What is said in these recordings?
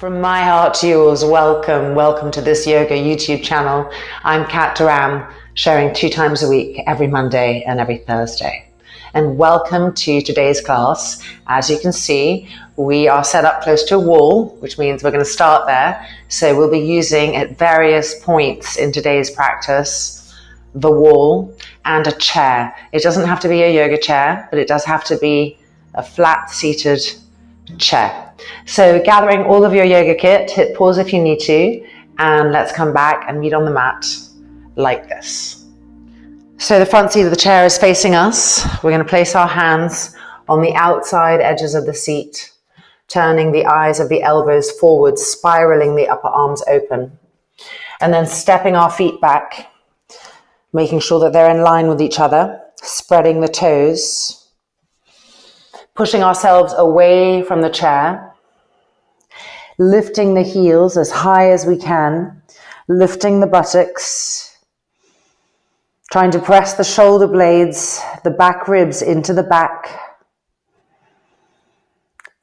From my heart to yours, welcome to this yoga YouTube channel. I'm Rham, sharing 2 times a week, every Monday and every Thursday. And welcome to today's class. As you can see, we are set up close to a wall, which means we're going to start there. So we'll be using at various points in today's practice, the wall and a chair. It doesn't have to be a yoga chair, but it does have to be a flat-seated chair. So gathering all of your yoga kit, hit pause if you need to, and let's come back and meet on the mat like this. So the front seat of the chair is facing us. We're going to place our hands on the outside edges of the seat, turning the eyes of the elbows forward, spiraling the upper arms open, and then stepping our feet back, making sure that they're in line with each other, spreading the toes, pushing ourselves away from the chair, lifting the heels as high as we can, lifting the buttocks, trying to press the shoulder blades, the back ribs into the back.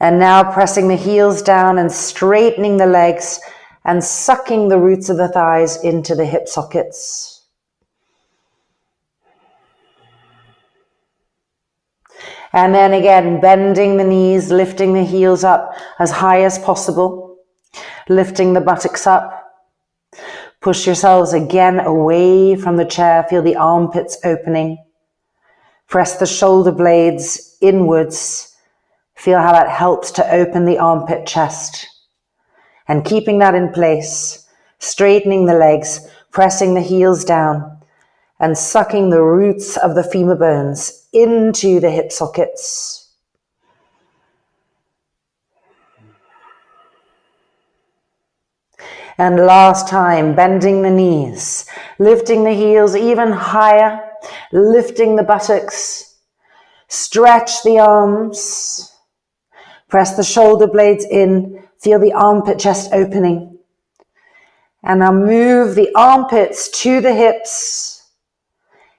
And now pressing the heels down and straightening the legs and sucking the roots of the thighs into the hip sockets. And then again, bending the knees, lifting the heels up as high as possible, lifting the buttocks up. Push yourselves again away from the chair. Feel the armpits opening. Press the shoulder blades inwards. Feel how that helps to open the armpit chest. And keeping that in place, straightening the legs, pressing the heels down, and sucking the roots of the femur bones into the hip sockets. And last time, bending the knees, lifting the heels even higher, lifting the buttocks, stretch the arms, press the shoulder blades in, feel the armpit chest opening. And now move the armpits to the hips,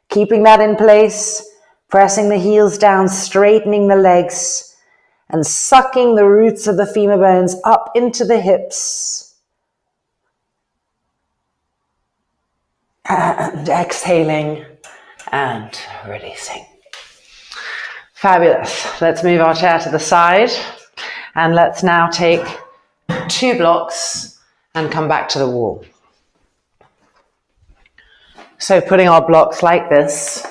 keeping that in place, pressing the heels down, straightening the legs, and sucking the roots of the femur bones up into the hips. And exhaling and releasing. Fabulous. Let's move our chair to the side, and let's now take 2 blocks and come back to the wall. So putting our blocks like this,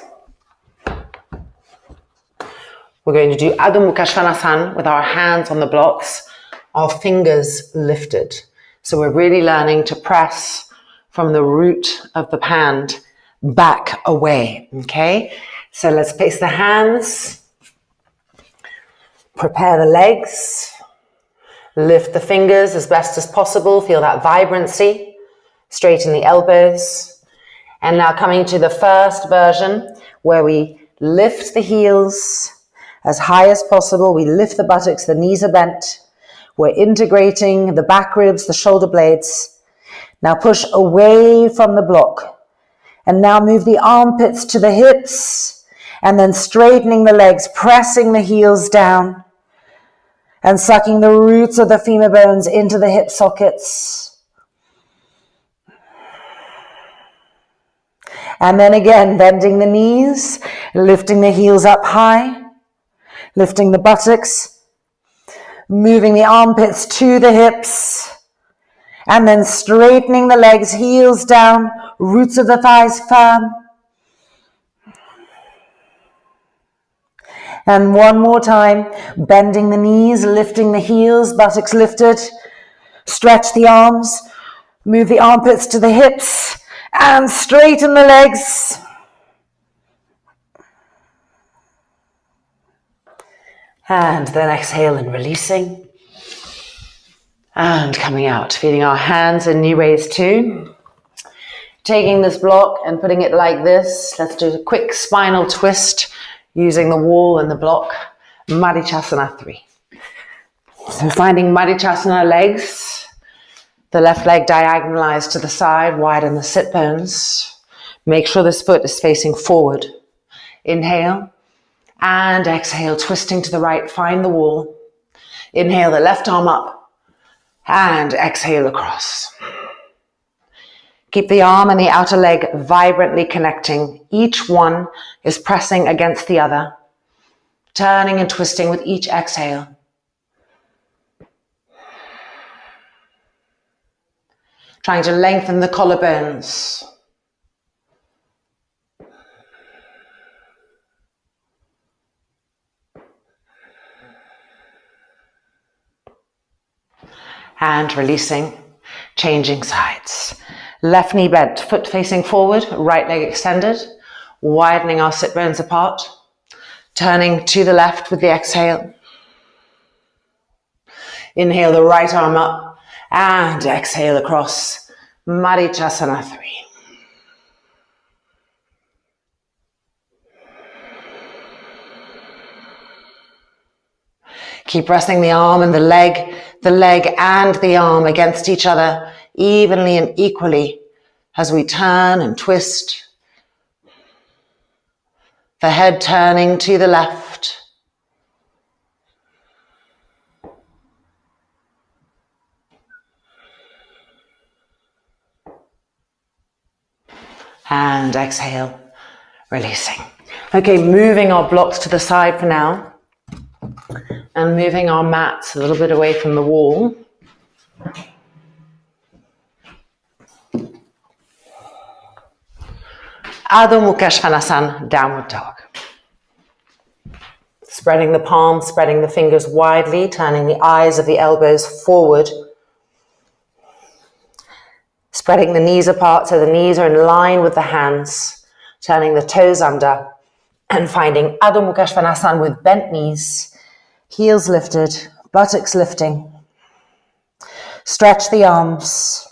we're going to do Adho Mukha Svanasana with our hands on the blocks, our fingers lifted. So we're really learning to press from the root of the hand back away, okay? So let's place the hands, prepare the legs, lift the fingers as best as possible, feel that vibrancy, straighten the elbows. And now coming to the first version where we lift the heels as high as possible. We lift the buttocks, the knees are bent. We're integrating the back ribs, the shoulder blades. Now push away from the block. And now move the armpits to the hips and then straightening the legs, pressing the heels down and sucking the roots of the femur bones into the hip sockets. And then again, bending the knees, lifting the heels up high, lifting the buttocks, moving the armpits to the hips, and then straightening the legs, heels down, roots of the thighs firm. And one more time, bending the knees, lifting the heels, buttocks lifted, stretch the arms, move the armpits to the hips, and straighten the legs. And then exhale and releasing. And coming out, feeling our hands in new ways too. Taking this block and putting it like this. Let's do a quick spinal twist using the wall and the block. Madhyachasana 3. So finding Madhyachasana legs. The left leg diagonalized to the side, widen the sit bones. Make sure this foot is facing forward. Inhale and exhale, twisting to the right, find the wall. Inhale the left arm up, And exhale across. Keep the arm and the outer leg vibrantly connecting. Each one is pressing against the other, turning and twisting with each exhale. Trying to lengthen the collarbones. And releasing, changing sides. Left knee bent, foot facing forward, right leg extended, widening our sit bones apart, turning to the left with the exhale. Inhale the right arm up and exhale across. Marichyasana 3. Keep resting the arm and the leg and the arm against each other evenly and equally as we turn and twist. The head turning to the left. And exhale, releasing. Okay, moving our blocks to the side for now. And moving our mats a little bit away from the wall. Adho Mukha Svanasana, downward dog. Spreading the palms, spreading the fingers widely, turning the eyes of the elbows forward. Spreading the knees apart so the knees are in line with the hands, turning the toes under, and finding Adho Mukha Svanasana with bent knees, heels lifted, buttocks lifting. Stretch the arms.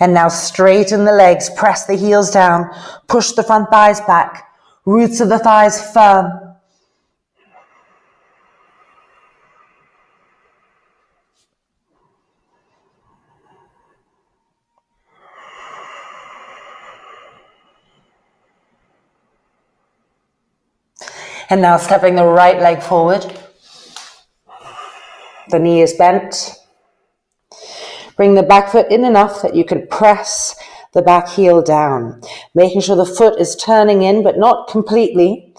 And now straighten the legs, press the heels down, push the front thighs back, roots of the thighs firm. And now stepping the right leg forward. The knee is bent. Bring the back foot in enough that you can press the back heel down, making sure the foot is turning in, but not completely,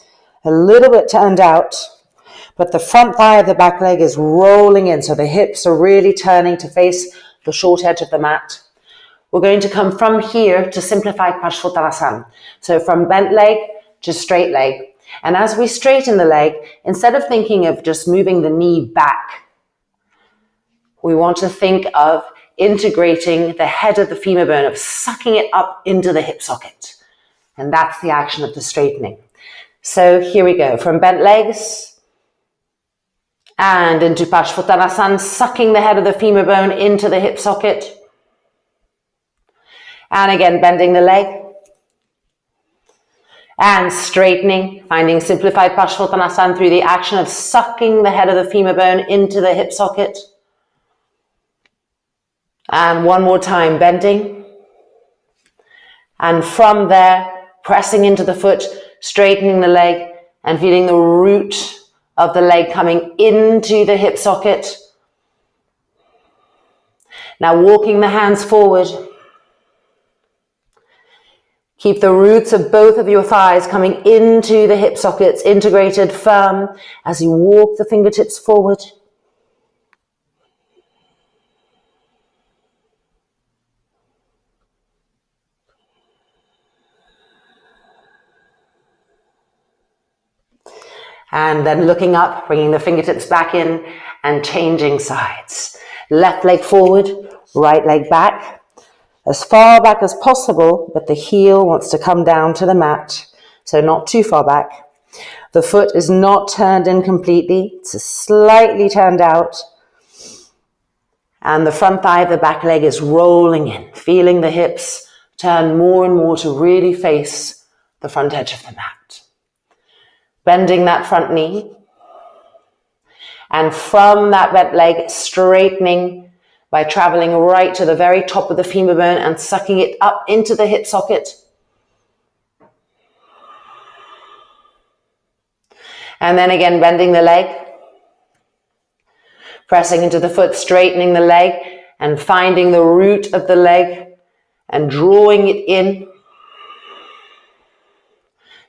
a little bit turned out, but the front thigh of the back leg is rolling in, so the hips are really turning to face the short edge of the mat. We're going to come from here to simplified Parsvottanasana. So from bent leg to straight leg. And as we straighten the leg, instead of thinking of just moving the knee back, we want to think of integrating the head of the femur bone, of sucking it up into the hip socket. And that's the action of the straightening. So here we go, from bent legs and into Parsvottanasana, sucking the head of the femur bone into the hip socket. And again, bending the leg. And straightening, finding simplified Parsvottanasana through the action of sucking the head of the femur bone into the hip socket. And one more time, bending. And from there, pressing into the foot, straightening the leg, and feeling the root of the leg coming into the hip socket. Now walking the hands forward. Keep the roots of both of your thighs coming into the hip sockets, integrated, firm, as you walk the fingertips forward. And then looking up, bringing the fingertips back in and changing sides. Left leg forward, right leg back. As far back as possible, but the heel wants to come down to the mat, so not too far back. The foot is not turned in completely, it's slightly turned out. And the front thigh of the back leg is rolling in, feeling the hips turn more and more to really face the front edge of the mat. Bending that front knee. And from that bent leg, straightening by traveling right to the very top of the femur bone and sucking it up into the hip socket. And then again, bending the leg. Pressing into the foot, straightening the leg and finding the root of the leg and drawing it in.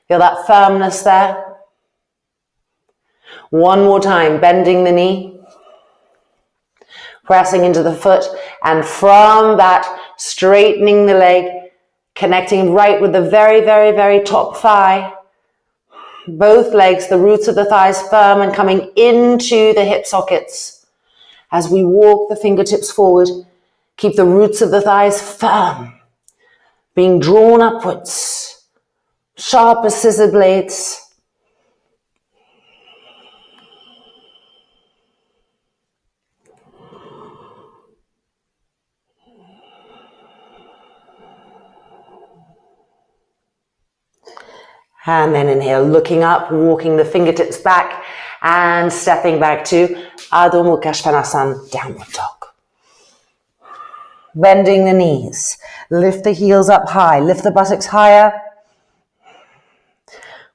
Feel that firmness there. One more time, bending the knee. Pressing into the foot, and from that, straightening the leg, connecting right with the very, very, very top thigh. Both legs, the roots of the thighs firm and coming into the hip sockets. As we walk the fingertips forward, keep the roots of the thighs firm, being drawn upwards, sharp as scissor blades. And then inhale, looking up, walking the fingertips back and stepping back to Adho Mukha Svanasana, downward dog. Bending the knees, lift the heels up high, lift the buttocks higher.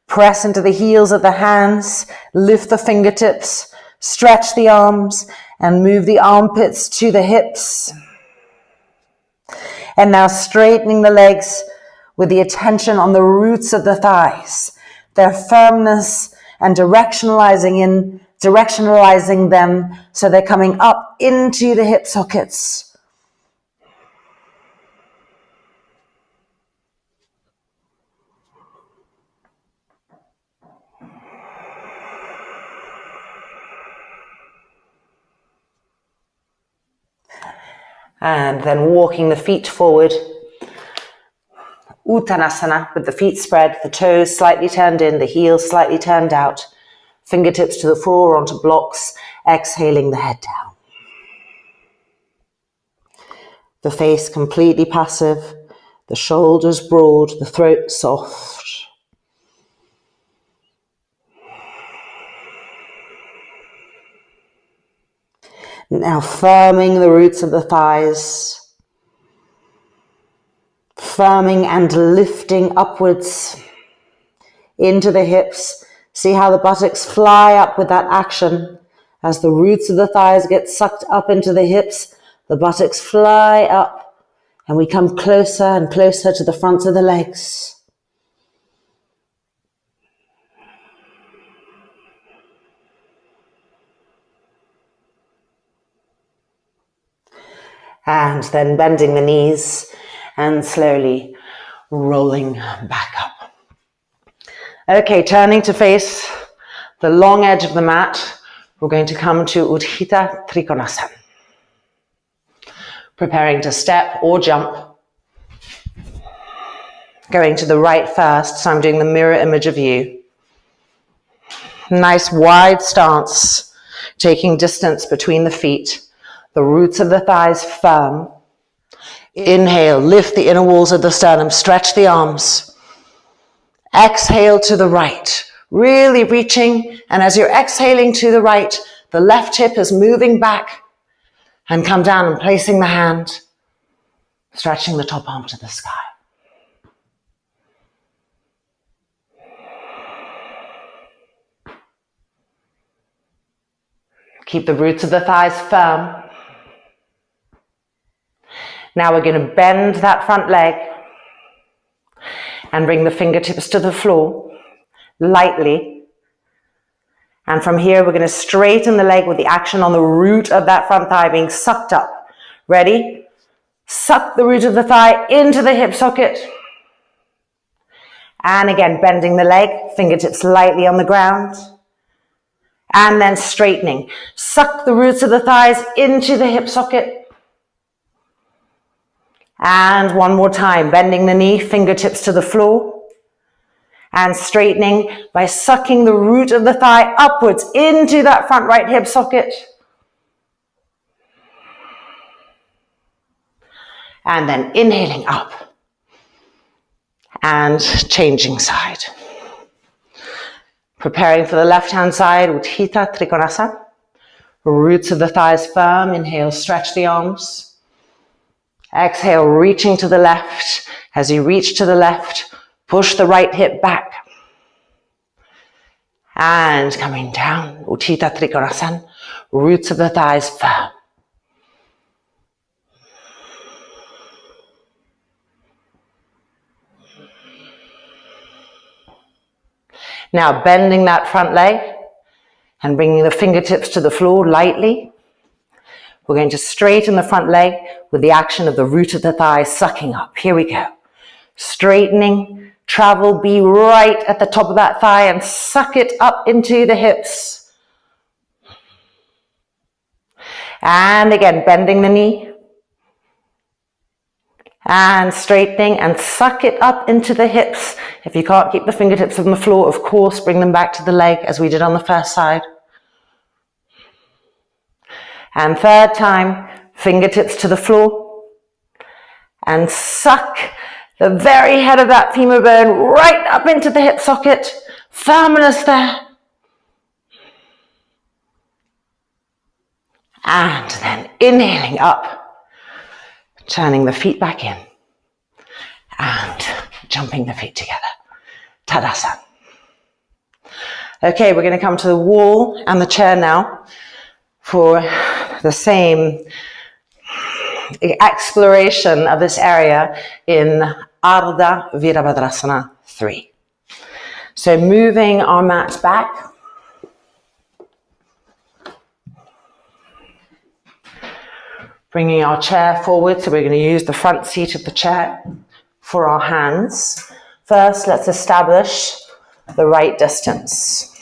Press into the heels of the hands, lift the fingertips, stretch the arms and move the armpits to the hips. And now straightening the legs with the attention on the roots of the thighs, their firmness, and directionalizing them so they're coming up into the hip sockets. And then walking the feet forward. Uttanasana, with the feet spread, the toes slightly turned in, the heels slightly turned out, fingertips to the floor onto blocks, exhaling the head down. The face completely passive, the shoulders broad, the throat soft. Now firming the roots of the thighs, firming and lifting upwards into the hips. See how the buttocks fly up with that action. As the roots of the thighs get sucked up into the hips, the buttocks fly up and we come closer and closer to the fronts of the legs. And then bending the knees and slowly rolling back up. Okay, turning to face the long edge of the mat, we're going to come to Utthita Trikonasana. Preparing to step or jump. Going to the right first, so I'm doing the mirror image of you. Nice wide stance, taking distance between the feet. The roots of the thighs firm. Inhale, lift the inner walls of the sternum, stretch the arms. Exhale to the right, really reaching, and as you're exhaling to the right, the left hip is moving back and come down and placing the hand, stretching the top arm to the sky. Keep the roots of the thighs firm. Now we're going to bend that front leg and bring the fingertips to the floor lightly. And from here, we're going to straighten the leg with the action on the root of that front thigh being sucked up. Ready? Suck the root of the thigh into the hip socket. And again, bending the leg, fingertips lightly on the ground. And then straightening. Suck the roots of the thighs into the hip socket. And one more time, bending the knee, fingertips to the floor. And straightening by sucking the root of the thigh upwards into that front right hip socket. And then inhaling up. And changing side. Preparing for the left-hand side, Utthita Trikonasana. Roots of the thighs firm. Inhale, stretch the arms. Exhale, reaching to the left. As you reach to the left, push the right hip back. And coming down, Utthita Trikonasana. Roots of the thighs firm. Now bending that front leg and bringing the fingertips to the floor lightly. We're going to straighten the front leg with the action of the root of the thigh sucking up. Here we go. Straightening, travel, be right at the top of that thigh and suck it up into the hips. And again, bending the knee. And straightening and suck it up into the hips. If you can't keep the fingertips on the floor, of course, bring them back to the leg as we did on the first side. And third time, fingertips to the floor. And suck the very head of that femur bone right up into the hip socket. Firmness there. And then inhaling up. Turning the feet back in and jumping the feet together. Tadasana. Okay, we're going to come to the wall and the chair now for the same exploration of this area in Ardha Virabhadrasana 3. So moving our mat back. Bringing our chair forward, so we're going to use the front seat of the chair for our hands. First, let's establish the right distance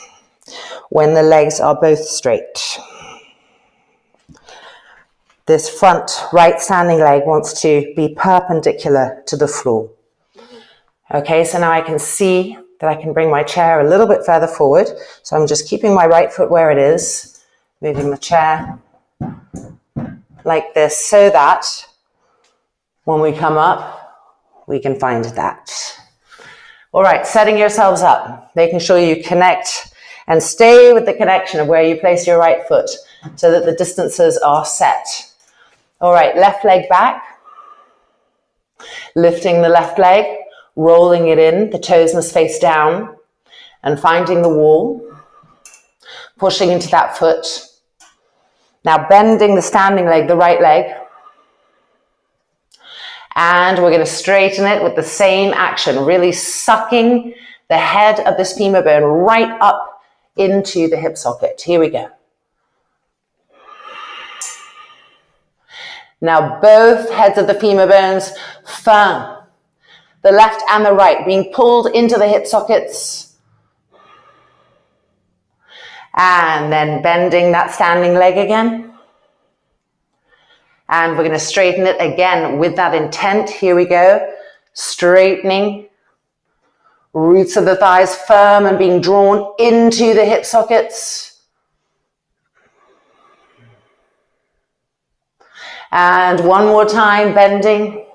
when the legs are both straight. This front right standing leg wants to be perpendicular to the floor. Okay, so now I can see that I can bring my chair a little bit further forward. So I'm just keeping my right foot where it is, moving the chair like this, so that when we come up, we can find that. All right, setting yourselves up, making sure you connect and stay with the connection of where you place your right foot so that the distances are set. All right, left leg back, lifting the left leg, rolling it in, the toes must face down, and finding the wall, pushing into that foot. Now bending the standing leg, the right leg, and we're going to straighten it with the same action, really sucking the head of this femur bone right up into the hip socket. Here we go. Now both heads of the femur bones firm, the left and the right being pulled into the hip sockets. And then bending that standing leg again. And we're going to straighten it again with that intent. Here we go. Straightening. Roots of the thighs firm and being drawn into the hip sockets. And one more time, bending.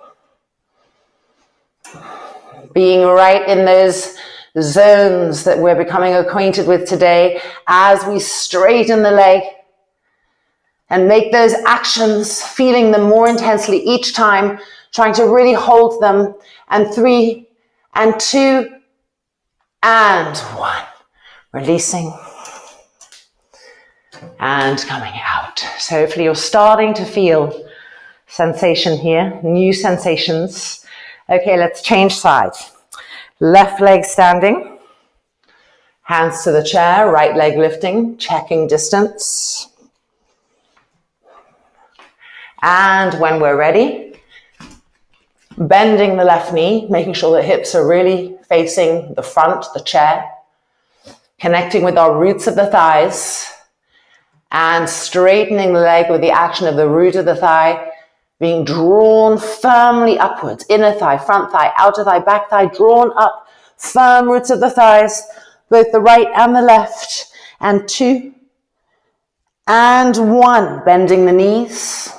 Being right in those zones that we're becoming acquainted with today as we straighten the leg and make those actions, feeling them more intensely each time, trying to really hold them. And 3 and 2 and 1. Releasing and coming out. So hopefully you're starting to feel sensation here, new sensations. Okay, let's change sides. Left leg standing, hands to the chair, right leg lifting, checking distance. And when we're ready, bending the left knee, making sure the hips are really facing the front, the chair, connecting with our roots of the thighs, and straightening the leg with the action of the root of the thigh being drawn firmly upwards, inner thigh, front thigh, outer thigh, back thigh, drawn up, firm roots of the thighs, both the right and the left, and 2 and 1, bending the knees,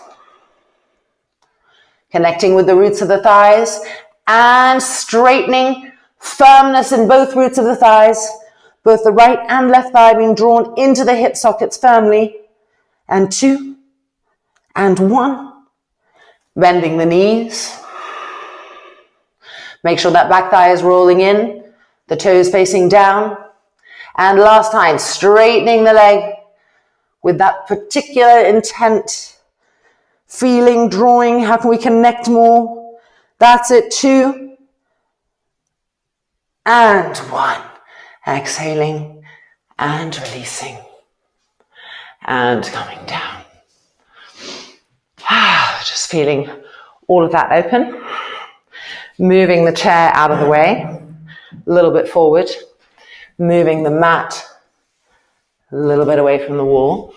connecting with the roots of the thighs, and straightening, firmness in both roots of the thighs, both the right and left thigh being drawn into the hip sockets firmly, and 2 and 1. Bending the knees. Make sure that back thigh is rolling in, the toes facing down. And last time, straightening the leg with that particular intent, feeling, drawing. How can we connect more? That's it. 2 and 1. Exhaling and releasing and coming down. Just feeling all of that open. Moving the chair out of the way, a little bit forward. Moving the mat a little bit away from the wall.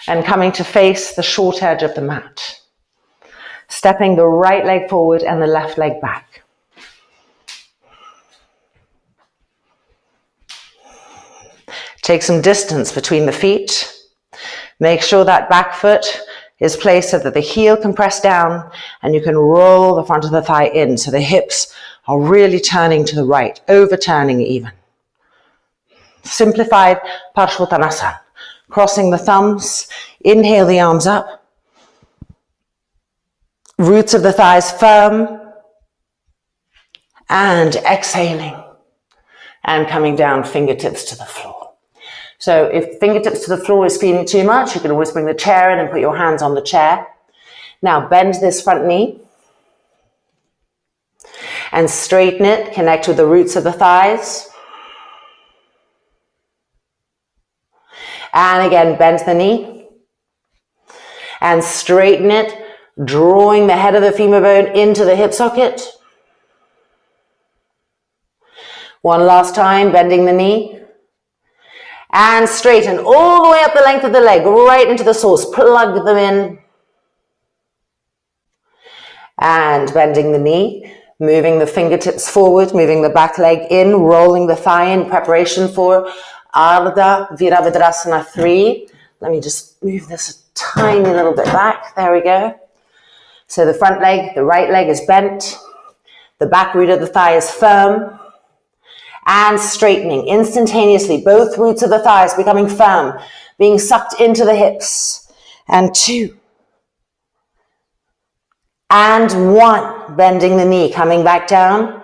And coming to face the short edge of the mat. Stepping the right leg forward and the left leg back. Take some distance between the feet. Make sure that back foot is placed so that the heel can press down and you can roll the front of the thigh in so the hips are really turning to the right, overturning even. Simplified Parshvottanasana. Crossing the thumbs, inhale the arms up. Roots of the thighs firm. And exhaling. And coming down, fingertips to the floor. So if fingertips to the floor is feeling too much, you can always bring the chair in and put your hands on the chair. Now bend this front knee. And straighten it, connect with the roots of the thighs. And again, bend the knee. And straighten it, drawing the head of the femur bone into the hip socket. One last time, bending the knee. And straighten all the way up the length of the leg, right into the source. Plug them in. And bending the knee, moving the fingertips forward, moving the back leg in, rolling the thigh in, preparation for Ardha Virabhadrasana 3. Let me just move this a tiny little bit back. There we go. So the front leg, the right leg is bent. The back root of the thigh is firm. And straightening instantaneously, both roots of the thighs becoming firm, being sucked into the hips. And 2. And 1. Bending the knee, coming back down.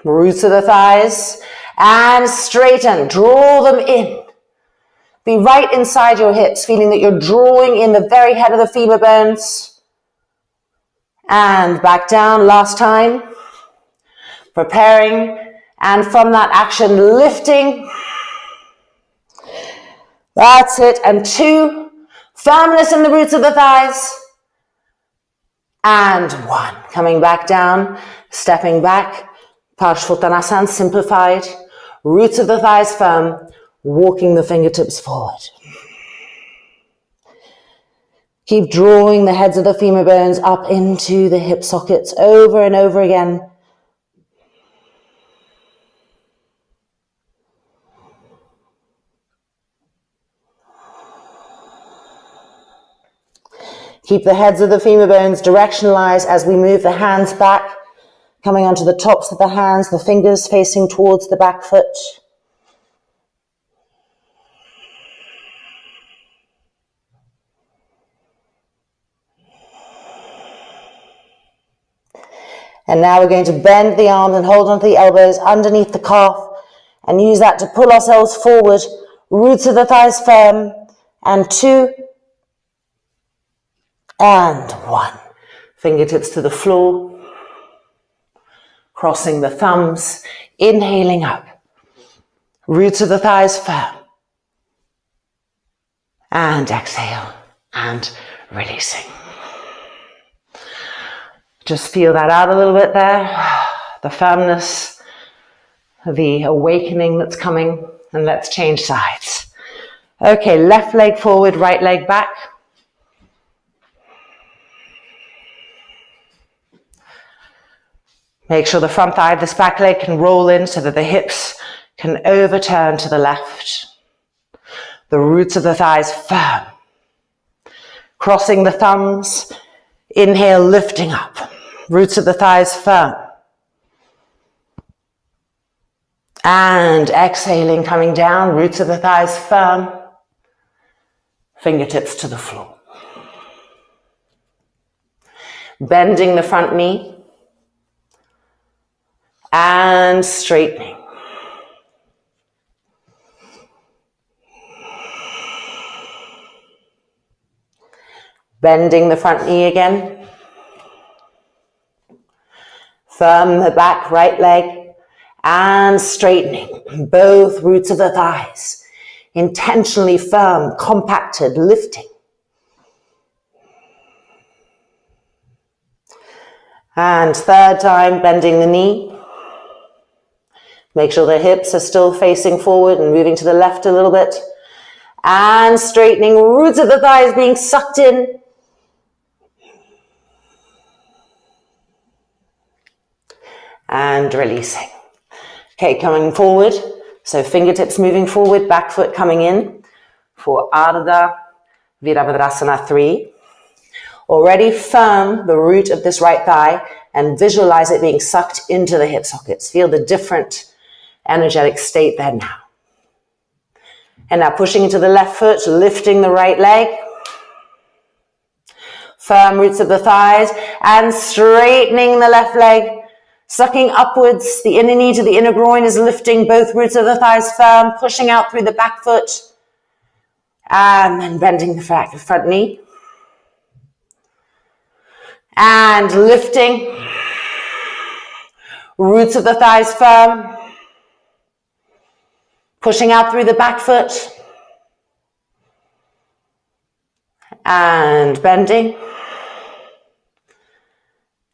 Roots of the thighs. And straighten, draw them in. Be right inside your hips, feeling that you're drawing in the very head of the femur bones. And back down, last time. Preparing. And from that action, lifting. That's it. And 2, firmness in the roots of the thighs. And 1, coming back down, stepping back. Parshvottanasana, simplified. Roots of the thighs firm, walking the fingertips forward. Keep drawing the heads of the femur bones up into the hip sockets over and over again. Keep the heads of the femur bones directionalized as we move the hands back, coming onto the tops of the hands, the fingers facing towards the back foot. And now we're going to bend the arms and hold onto the elbows underneath the calf and use that to pull ourselves forward, roots of the thighs firm, and 2, and 1. Fingertips to the floor, crossing the thumbs, inhaling up, roots of the thighs firm, and exhale, and releasing. Just feel that out a little bit there, the firmness, the awakening that's coming, and let's change sides. Okay, left leg forward, right leg back. Make sure the front thigh of this back leg can roll in so that the hips can overturn to the left. The roots of the thighs firm. Crossing the thumbs, inhale, lifting up. Roots of the thighs firm. And exhaling, coming down, roots of the thighs firm. Fingertips to the floor. Bending the front knee. And straightening. Bending the front knee again. Firm the back right leg and straightening both roots of the thighs. Intentionally firm, compacted, lifting. And third time, bending the knee. Make sure the hips are still facing forward and moving to the left a little bit. And straightening, roots of the thighs being sucked in. And releasing. Okay, coming forward. So fingertips moving forward, back foot coming in for Ardha Virabhadrasana 3. Already firm the root of this right thigh and visualize it being sucked into the hip sockets. Feel the different energetic state there now. And now pushing into the left foot, lifting the right leg. Firm roots of the thighs and straightening the left leg. Sucking upwards, the inner knee to the inner groin is lifting both roots of the thighs firm, pushing out through the back foot. And then bending the front knee. And lifting. Roots of the thighs firm. Pushing out through the back foot. And bending.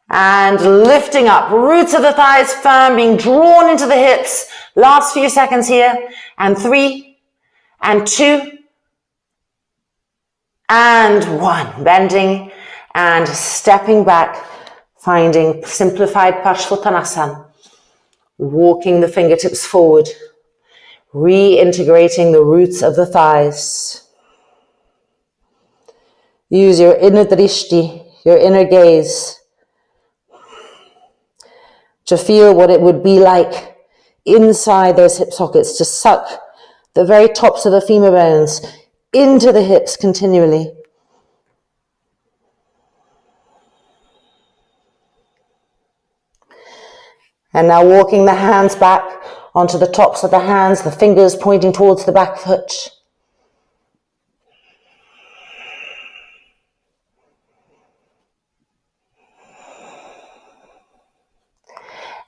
And lifting up, roots of the thighs firm, being drawn into the hips. Last few seconds here. And 3, and 2, and 1. Bending and stepping back, finding simplified Parsvottanasana. Walking the fingertips forward. Reintegrating the roots of the thighs. Use your inner drishti, your inner gaze, to feel what it would be like inside those hip sockets, to suck the very tops of the femur bones into the hips continually. And now walking the hands back onto the tops of the hands, the fingers pointing towards the back foot.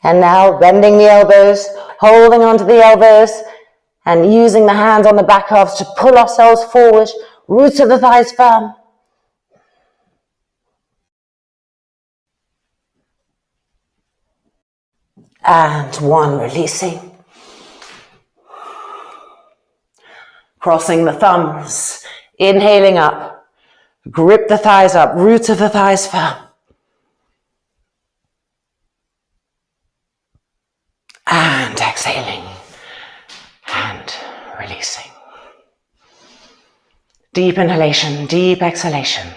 And now bending the elbows, holding onto the elbows, and using the hands on the back halves to pull ourselves forward, roots of the thighs firm. And 1, releasing. Crossing the thumbs, inhaling up, grip the thighs up, roots of the thighs firm. And exhaling and releasing. Deep inhalation, deep exhalation.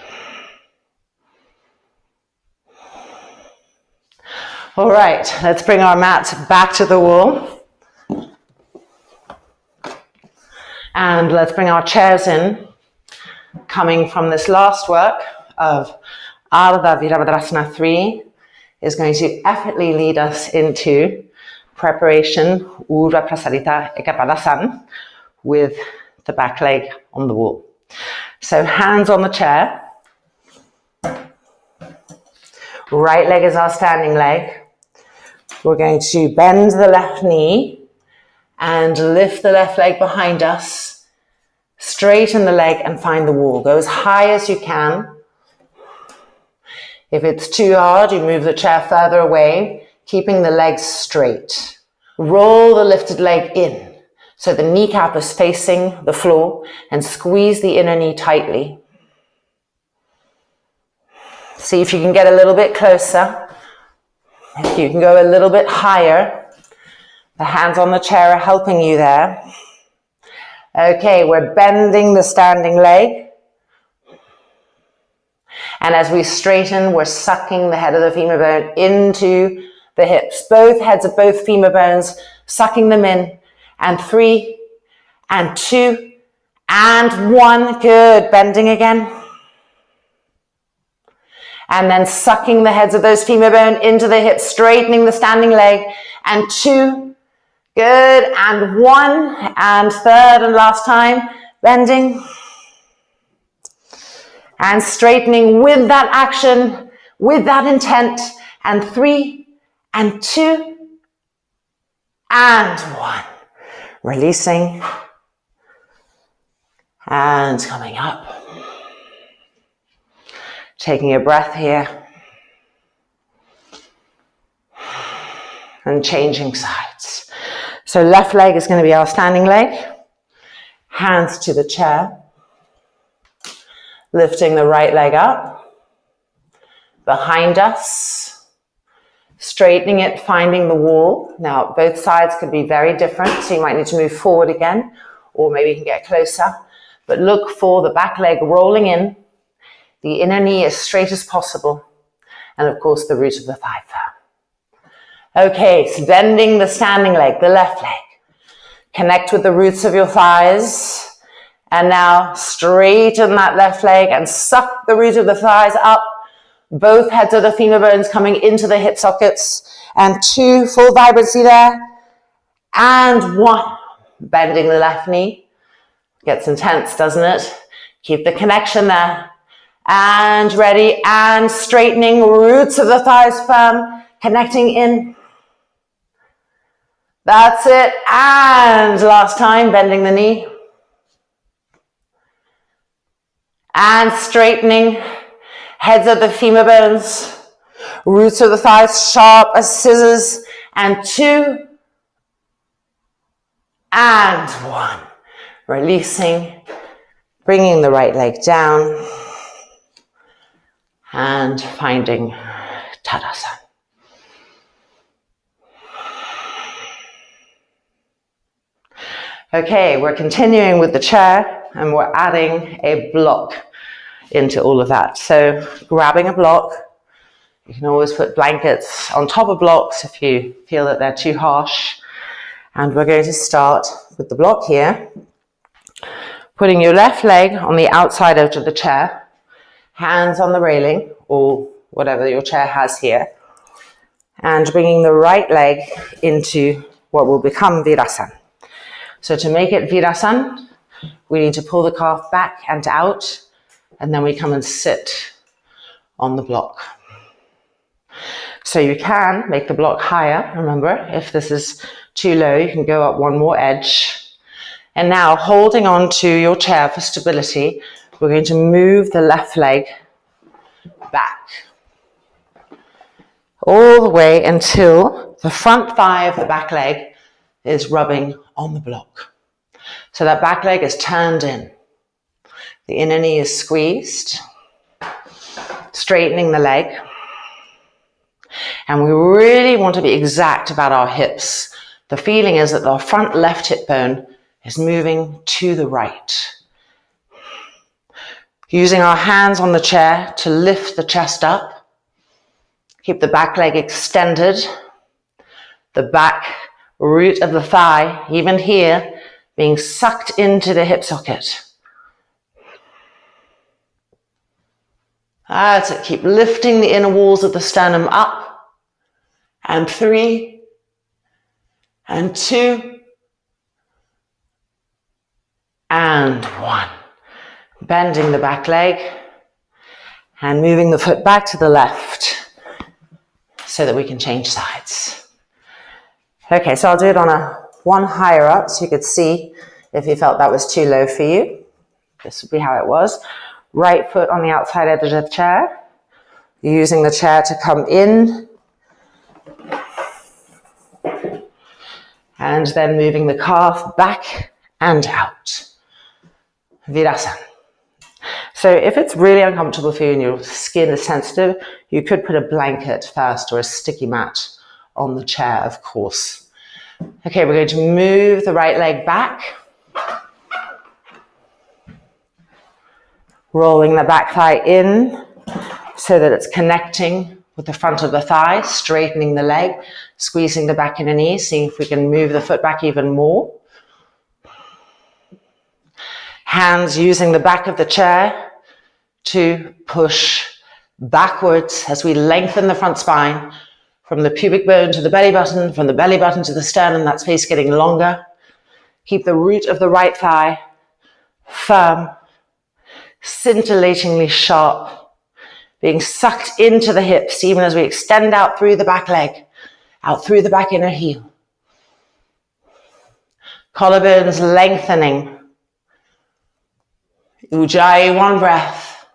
All right, let's bring our mat back to the wall. And let's bring our chairs in, coming from this last work of Ardha Virabhadrasana 3 is going to effortlessly lead us into preparation Urdhva Prasarita Ekapadasana with the back leg on the wall. So hands on the chair. Right leg is our standing leg. We're going to bend the left knee and lift the left leg behind us. Straighten the leg and find the wall. Go as high as you can. If it's too hard, you move the chair further away, keeping the legs straight. Roll the lifted leg in, so the kneecap is facing the floor, and squeeze the inner knee tightly. See if you can get a little bit closer. If you can go a little bit higher. The hands on the chair are helping you there. Okay, we're bending the standing leg. And as we straighten, we're sucking the head of the femur bone into the hips. Both heads of both femur bones, sucking them in. And 3, and 2, and 1. Good. Bending again. And then sucking the heads of those femur bone into the hips, straightening the standing leg. And 2. Good. And 1. And third and last time. Bending. And straightening with that action, with that intent. And 3, and 2, and 1. Releasing. And coming up. Taking a breath here. And changing sides. So left leg is going to be our standing leg. Hands to the chair. Lifting the right leg up. Behind us. Straightening it, finding the wall. Now, both sides could be very different, so you might need to move forward again, or maybe you can get closer. But look for the back leg rolling in, the inner knee as straight as possible, and of course the root of the thigh firm. Okay, so bending the standing leg, the left leg. Connect with the roots of your thighs. And now straighten that left leg and suck the root of the thighs up. Both heads of the femur bones coming into the hip sockets. And 2, full vibrancy there. And 1, bending the left knee. Gets intense, doesn't it? Keep the connection there. And ready, and straightening, roots of the thighs firm, connecting in. That's it. And last time, bending the knee. And straightening, heads of the femur bones, roots of the thighs sharp as scissors. And 2, and 1. Releasing, bringing the right leg down, and finding Tadasana. Okay, we're continuing with the chair, and we're adding a block into all of that. So grabbing a block, you can always put blankets on top of blocks if you feel that they're too harsh. And we're going to start with the block here. Putting your left leg on the outside edge of the chair, hands on the railing or whatever your chair has here, and bringing the right leg into what will become Virasana. So to make it Virasana, we need to pull the calf back and out, and then we come and sit on the block. So you can make the block higher. Remember, if this is too low, you can go up one more edge. And now, holding on to your chair for stability, we're going to move the left leg back all the way until the front thigh of the back leg is rubbing on the block. So that back leg is turned in. The inner knee is squeezed, straightening the leg. And we really want to be exact about our hips. The feeling is that the front left hip bone is moving to the right. Using our hands on the chair to lift the chest up. Keep the back leg extended. The back root of the thigh, even here, being sucked into the hip socket. That's it. Keep lifting the inner walls of the sternum up. And 3, and 2, and 1. Bending the back leg and moving the foot back to the left so that we can change sides. Okay, so I'll do it on a one higher up so you could see if you felt that was too low for you. This would be how it was. Right foot on the outside edge of the chair. Using the chair to come in. And then moving the calf back and out. Virasana. So if it's really uncomfortable for you and your skin is sensitive, you could put a blanket first or a sticky mat on the chair, of course. Okay, we're going to move the right leg back. Rolling the back thigh in so that it's connecting with the front of the thigh, straightening the leg, squeezing the back inner knee, seeing if we can move the foot back even more. Hands using the back of the chair to push backwards as we lengthen the front spine from the pubic bone to the belly button, from the belly button to the sternum, that space getting longer. Keep the root of the right thigh firm, scintillatingly sharp, being sucked into the hips even as we extend out through the back leg, out through the back inner heel. Collarbones lengthening. Ujjayi, one breath.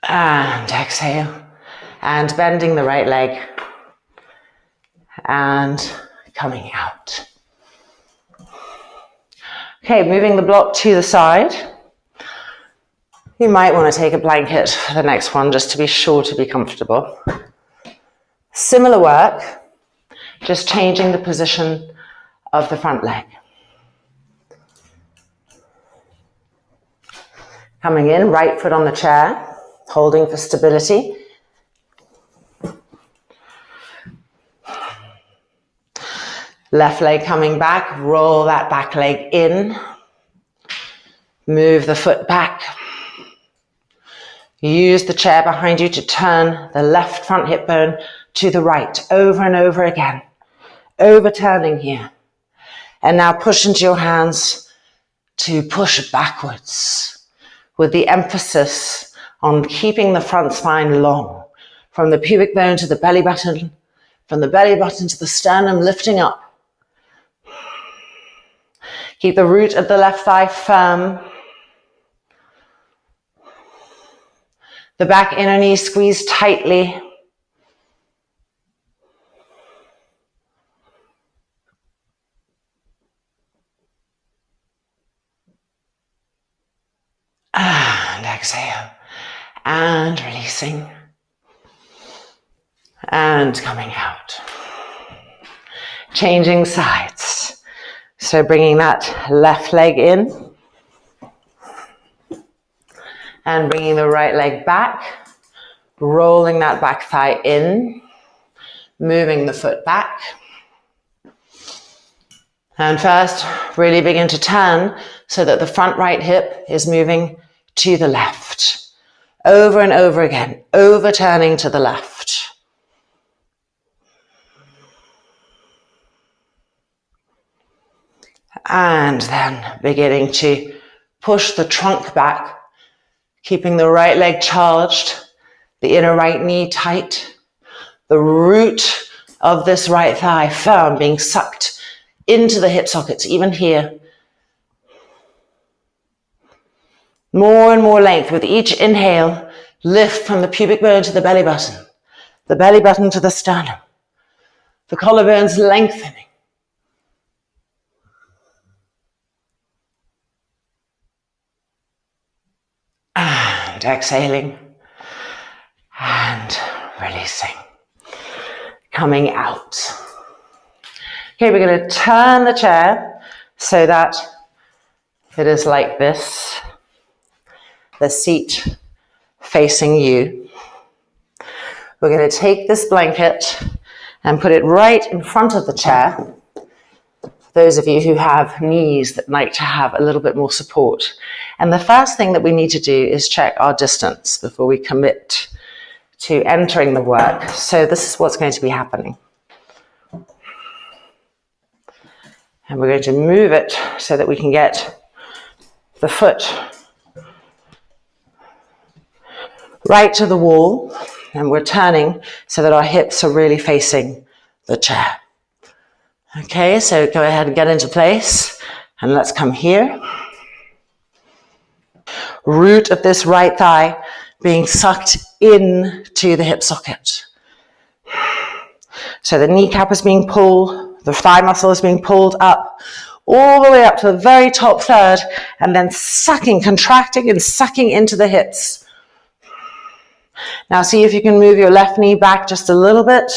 And exhale. And bending the right leg. And coming out. Okay, moving the block to the side. You might want to take a blanket for the next one just to be sure to be comfortable. Similar work, just changing the position of the front leg. Coming in, right foot on the chair, holding for stability. Left leg coming back, roll that back leg in. Move the foot back. Use the chair behind you to turn the left front hip bone to the right, over and over again. Overturning here. And now push into your hands to push backwards, with the emphasis on keeping the front spine long, from the pubic bone to the belly button, from the belly button to the sternum, lifting up. Keep the root of the left thigh firm. The back inner knee squeezed tightly. And exhale. And releasing. And coming out. Changing sides. So bringing that left leg in. And bringing the right leg back. Rolling that back thigh in. Moving the foot back. And first, really begin to turn so that the front right hip is moving to the left. Over and over again, overturning to the left. And then beginning to push the trunk back, keeping the right leg charged, the inner right knee tight, the root of this right thigh firm, being sucked into the hip sockets, even here. More and more length with each inhale. Lift from the pubic bone to the belly button to the sternum. The collarbones lengthening. And exhaling. And releasing. Coming out. Okay, we're going to turn the chair so that it is like this. The seat facing you. We're going to take this blanket and put it right in front of the chair. Those of you who have knees that like to have a little bit more support. And the first thing that we need to do is check our distance before we commit to entering the work. So this is what's going to be happening. And we're going to move it so that we can get the foot right to the wall, and we're turning so that our hips are really facing the chair. Okay, so go ahead and get into place, and let's come here. Root of this right thigh being sucked into the hip socket. So the kneecap is being pulled, the thigh muscle is being pulled up, all the way up to the very top third, and then sucking, contracting and sucking into the hips. Now see if you can move your left knee back just a little bit,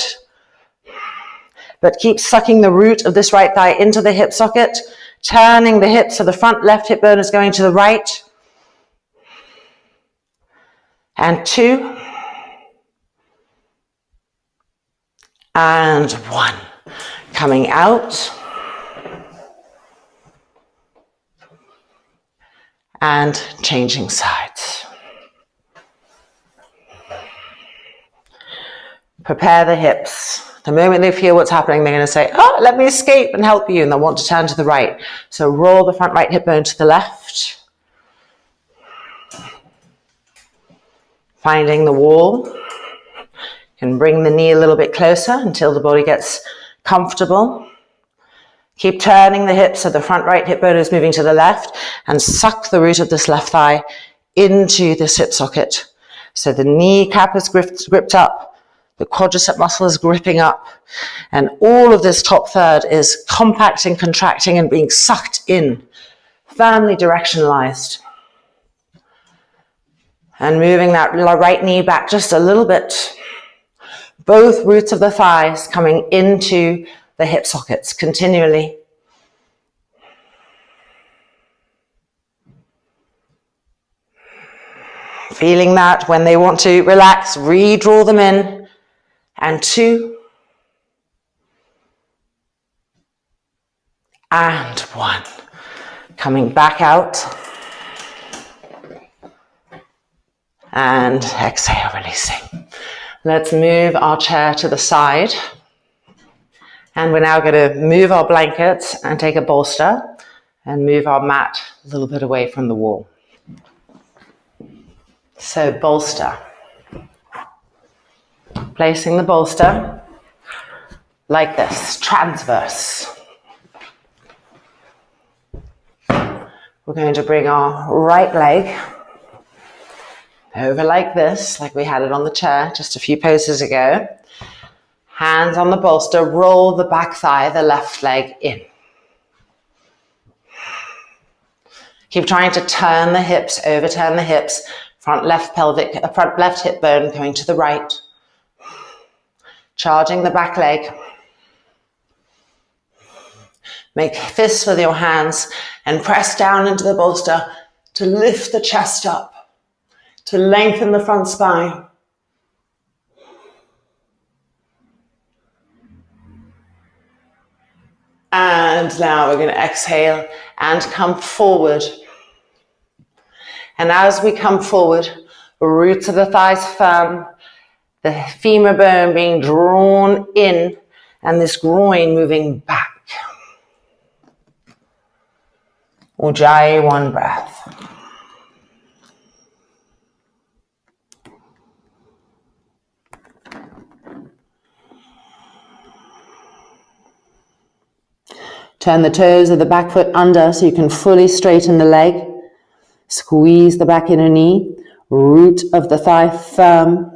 but keep sucking the root of this right thigh into the hip socket, turning the hips so the front left hip bone is going to the right. And 2. And 1. Coming out. And changing sides. Prepare the hips The moment they feel what's happening, they're going to say, oh, let me escape and help you. And they'll want to turn to the right. So roll the front right hip bone to the left. Finding the wall. You can bring the knee a little bit closer until the body gets comfortable. Keep turning the hips so the front right hip bone is moving to the left, and suck the root of this left thigh into this hip socket. So the kneecap is gripped up, the quadricep muscle is gripping up, and all of this top third is compacting, contracting, and being sucked in, firmly directionalized. And moving that right knee back just a little bit. Both roots of the thighs coming into the hip sockets continually. Feeling that when they want to relax, redraw them in. And 2. And 1. Coming back out. And exhale, releasing. Let's move our chair to the side. And we're now going to move our blankets and take a bolster and move our mat a little bit away from the wall. So bolster. Placing the bolster like this, transverse. We're going to bring our right leg over like this, like we had it on the chair just a few poses ago. Hands on the bolster, roll the back thigh, the left leg in. Keep trying to turn the hips, overturn the hips, front left hip bone going to the right. Charging the back leg. Make fists with your hands and press down into the bolster to lift the chest up, to lengthen the front spine. And now we're going to exhale and come forward. And as we come forward, roots of the thighs firm, the femur bone being drawn in, and this groin moving back. Ujjayi, 1 breath. Turn the toes of the back foot under so you can fully straighten the leg. Squeeze the back inner knee. Root of the thigh firm.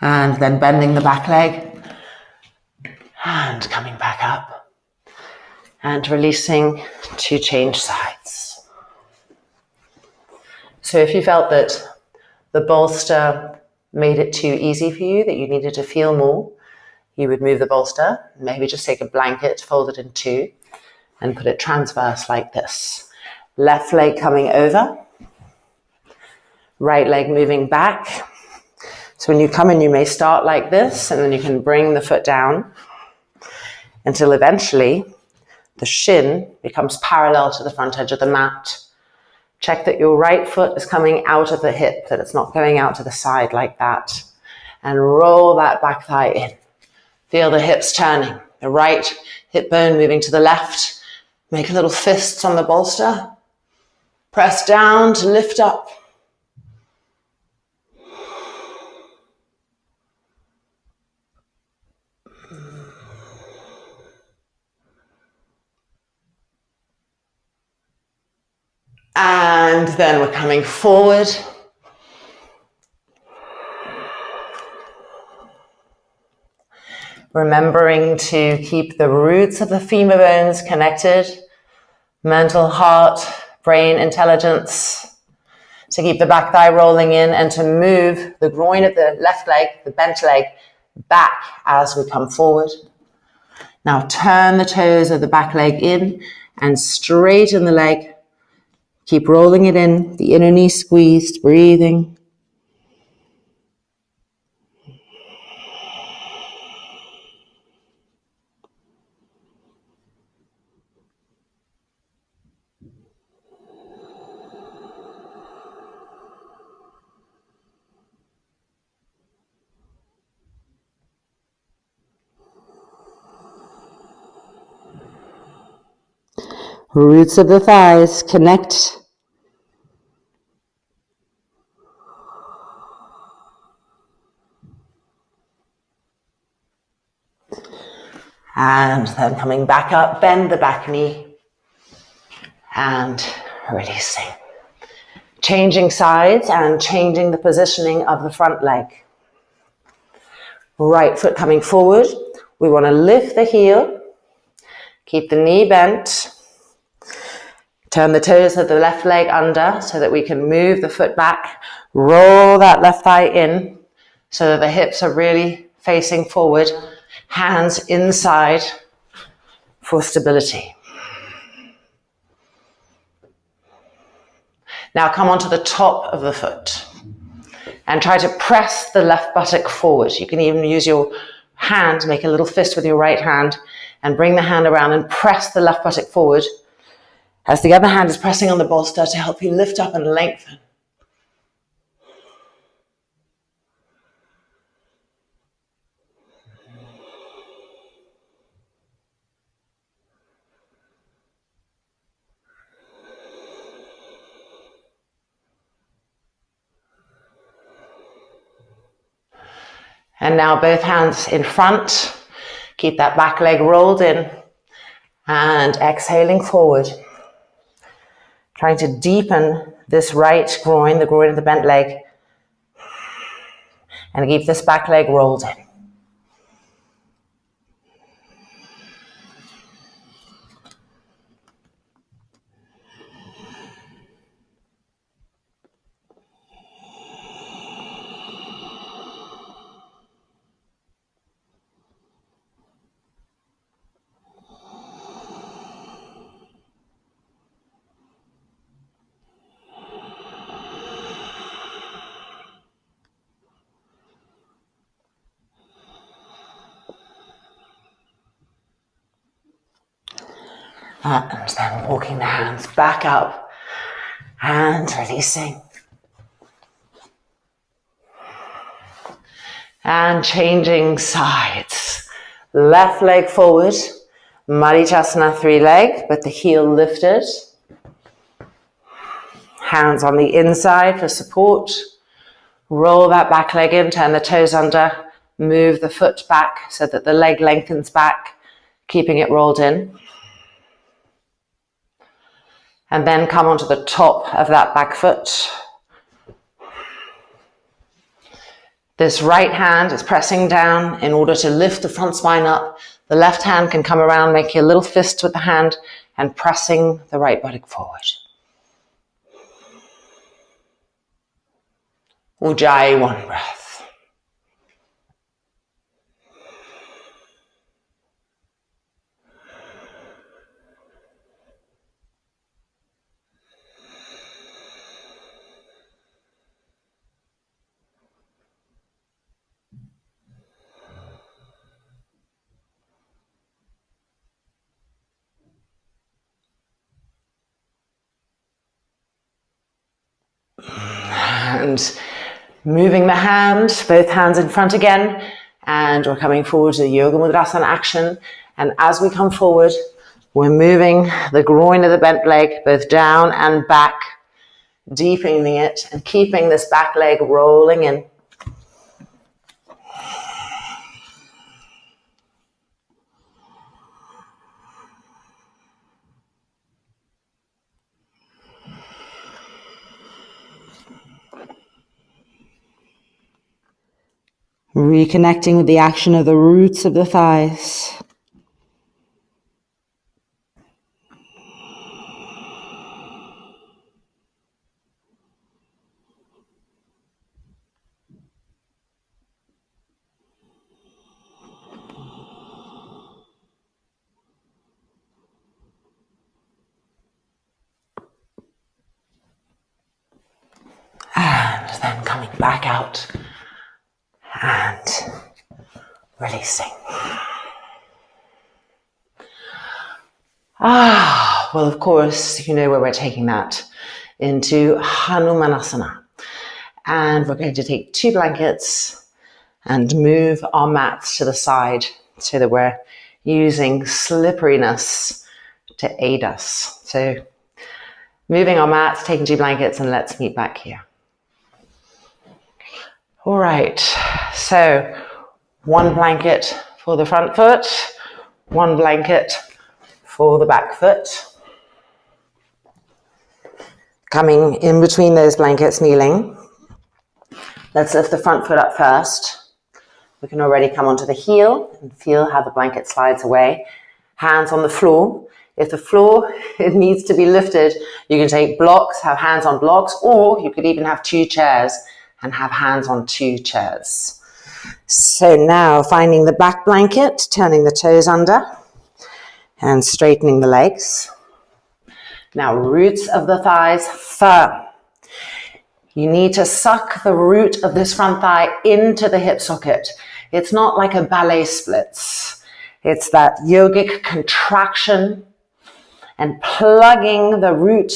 And then bending the back leg and coming back up and releasing to change sides. So if you felt that the bolster made it too easy for you, that you needed to feel more, you would move the bolster, maybe just take a blanket, fold it in 2 and put it transverse like this. Left leg coming over, right leg moving back. So when you come in, you may start like this, and then you can bring the foot down until eventually the shin becomes parallel to the front edge of the mat. Check that your right foot is coming out of the hip, that it's not going out to the side like that. And roll that back thigh in. Feel the hips turning, the right hip bone moving to the left. Make little fists on the bolster. Press down to lift up. And then we're coming forward. Remembering to keep the roots of the femur bones connected. Mental, heart, brain, intelligence. To keep the back thigh rolling in and to move the groin of the left leg, the bent leg, back as we come forward. Now turn the toes of the back leg in and straighten the leg. Keep rolling it in, the inner knee squeezed, breathing. Roots of the thighs connect. And then coming back up, bend the back knee and releasing. Changing sides and changing the positioning of the front leg. Right foot coming forward. We want to lift the heel. Keep the knee bent. Turn the toes of the left leg under so that we can move the foot back. Roll that left thigh in so that the hips are really facing forward. Hands inside for stability. Now come onto the top of the foot and try to press the left buttock forward. You can even use your hand, make a little fist with your right hand and bring the hand around and press the left buttock forward as the other hand is pressing on the bolster to help you lift up and lengthen. And now both hands in front. Keep that back leg rolled in and exhaling forward. Trying to deepen this right groin, the groin of the bent leg, and keep this back leg rolled in. And then walking the hands back up and releasing. And changing sides. Left leg forward, Marichyasana 3-leg, but the heel lifted. Hands on the inside for support. Roll that back leg in, turn the toes under, move the foot back so that the leg lengthens back, keeping it rolled in. And then come onto the top of that back foot. This right hand is pressing down in order to lift the front spine up. The left hand can come around, making a little fist with the hand and pressing the right buttock forward. Ujjayi, one breath. And moving the hand, both hands in front again, and we're coming forward to the Yoga Mudrasana action. And as we come forward, we're moving the groin of the bent leg both down and back, deepening it and keeping this back leg rolling in. Reconnecting with the action of the roots of the thighs. And then coming back out and releasing. Well, of course, you know where we're taking that, into Hanumanasana. And we're going to take 2 blankets and move our mats to the side so that we're using slipperiness to aid us. So moving our mats, taking 2 blankets, and let's meet back here. All right, so 1 blanket for the front foot, 1 blanket for the back foot. Coming in between those blankets, kneeling. Let's lift the front foot up first. We can already come onto the heel and feel how the blanket slides away. Hands on the floor. If the floor it needs to be lifted, you can take blocks, have hands on blocks, or you could even have 2 chairs and have hands on 2 chairs. So now finding the back blanket, turning the toes under and straightening the legs. Now roots of the thighs firm. You need to suck the root of this front thigh into the hip socket. It's not like a ballet splits. It's that yogic contraction and plugging the root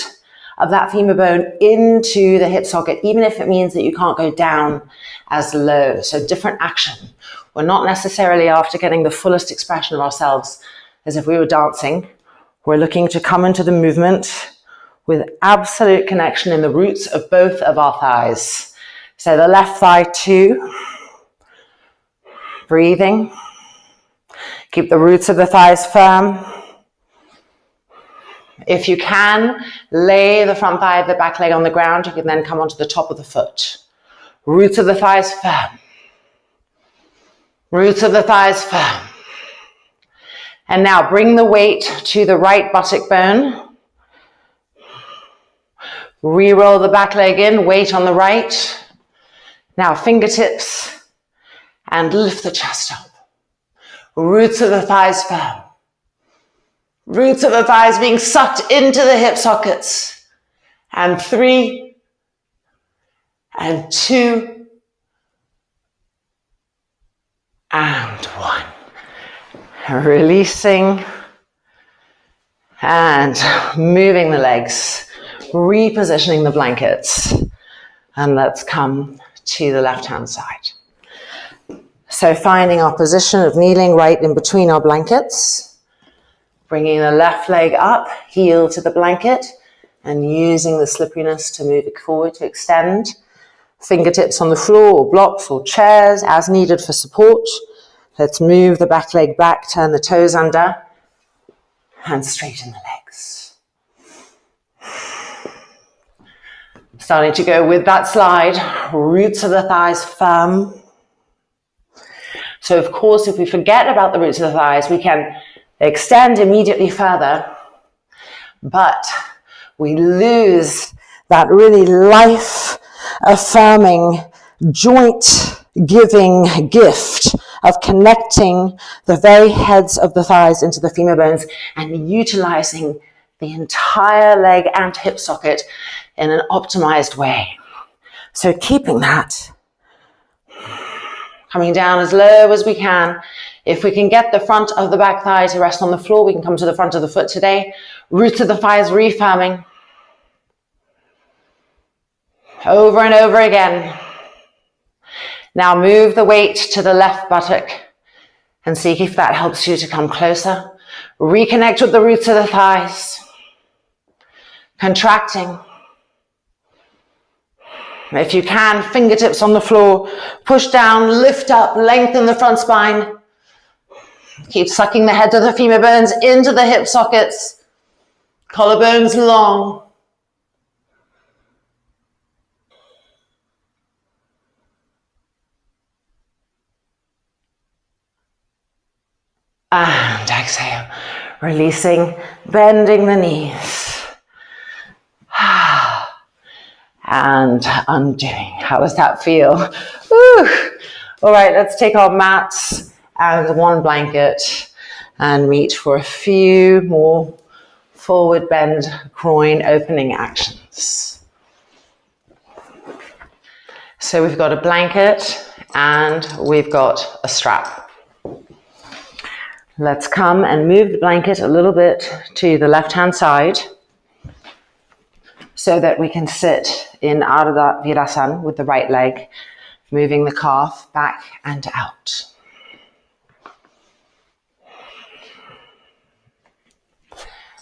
of that femur bone into the hip socket, even if it means that you can't go down as low. So different action. We're not necessarily after getting the fullest expression of ourselves as if we were dancing. We're looking to come into the movement with absolute connection in the roots of both of our thighs. So the left thigh 2, breathing. Keep the roots of the thighs firm. If you can, lay the front thigh of the back leg on the ground. You can then come onto the top of the foot. Roots of the thighs firm. Roots of the thighs firm. And now bring the weight to the right buttock bone. Re-roll the back leg in, weight on the right. Now fingertips and lift the chest up. Roots of the thighs firm. Roots of the thighs being sucked into the hip sockets. And 3, and 2, and 1. Releasing and moving the legs, repositioning the blankets. And let's come to the left-hand side. So finding our position of kneeling right in between our blankets, bringing the left leg up, heel to the blanket, and using the slipperiness to move it forward to extend. Fingertips on the floor or blocks or chairs as needed for support. Let's move the back leg back, turn the toes under, and straighten the legs. Starting to go with that slide, roots of the thighs firm. So of course, if we forget about the roots of the thighs, we can extend immediately further, but we lose that really life-affirming, joint-giving gift of connecting the very heads of the thighs into the femur bones and utilizing the entire leg and hip socket in an optimized way. So keeping that, coming down as low as we can. If we can get the front of the back thigh to rest on the floor, we can come to the front of the foot today. Roots of the thighs refirming. Over and over again. Now move the weight to the left buttock and see if that helps you to come closer. Reconnect with the roots of the thighs. Contracting. If you can, fingertips on the floor, push down, lift up, lengthen the front spine. Keep sucking the heads of the femur bones into the hip sockets. Collarbones long. And exhale, releasing, bending the knees. And undoing. How does that feel? Woo. All right, let's take our mats and one blanket and meet for a few more forward bend groin opening actions. So we've got a blanket and we've got a strap. Let's come and move the blanket a little bit to the left-hand side so that we can sit in Ardha Virasana with the right leg, moving the calf back and out.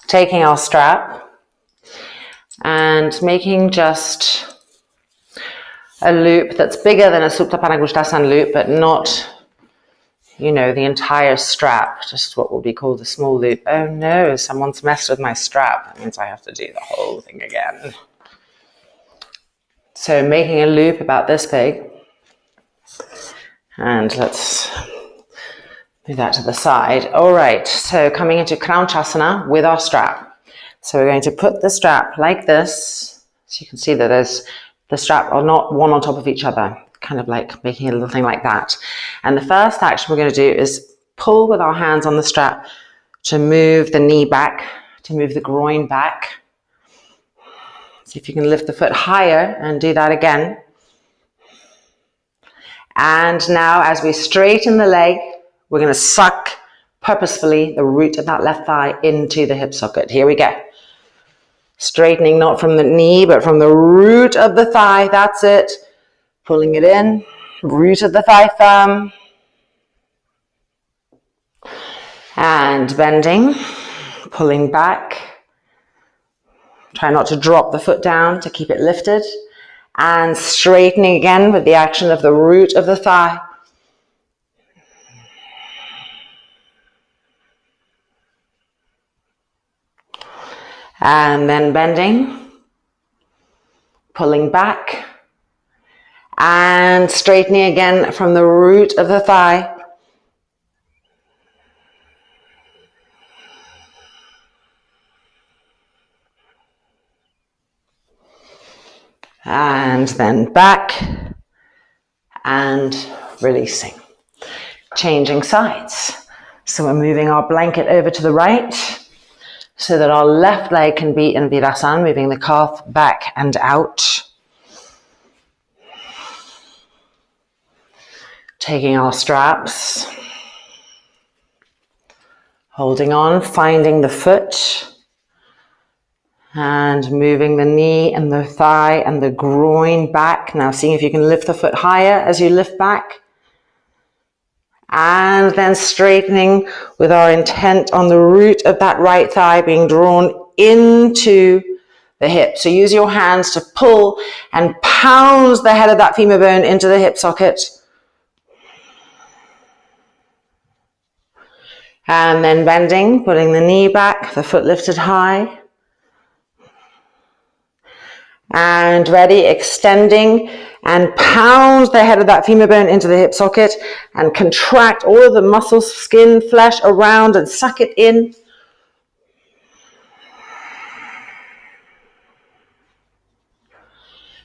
Taking our strap and making just a loop that's bigger than a Supta Panagushtasana loop, but not, you know, the entire strap, just what will be called a small loop. Oh no, someone's messed with my strap. That means I have to do the whole thing again. So making a loop about this big. And let's move that to the side. All right, so coming into Kranchasana with our strap. So we're going to put the strap like this. So you can see that the strap are not one on top of each other, kind of like making a little thing like that. And the first action we're going to do is pull with our hands on the strap to move the knee back, to move the groin back. See if you can lift the foot higher and do that again. And now as we straighten the leg, we're going to suck purposefully the root of that left thigh into the hip socket. Here we go. Straightening not from the knee, but from the root of the thigh. That's it. Pulling it in. Root of the thigh firm. And bending. Pulling back. Try not to drop the foot down to keep it lifted. And straightening again with the action of the root of the thigh. And then bending, pulling back, and straightening again from the root of the thigh. And then back, and releasing. Changing sides. So we're moving our blanket over to the right, so that our left leg can be in Virasana, moving the calf back and out. Taking our straps. Holding on, finding the foot. And moving the knee and the thigh and the groin back. Now seeing if you can lift the foot higher as you lift back. And then straightening with our intent on the root of that right thigh being drawn into the hip. So use your hands to pull and pound the head of that femur bone into the hip socket. And then bending, putting the knee back, the foot lifted high. And ready, extending and pound the head of that femur bone into the hip socket and contract all of the muscles, skin, flesh around and suck it in.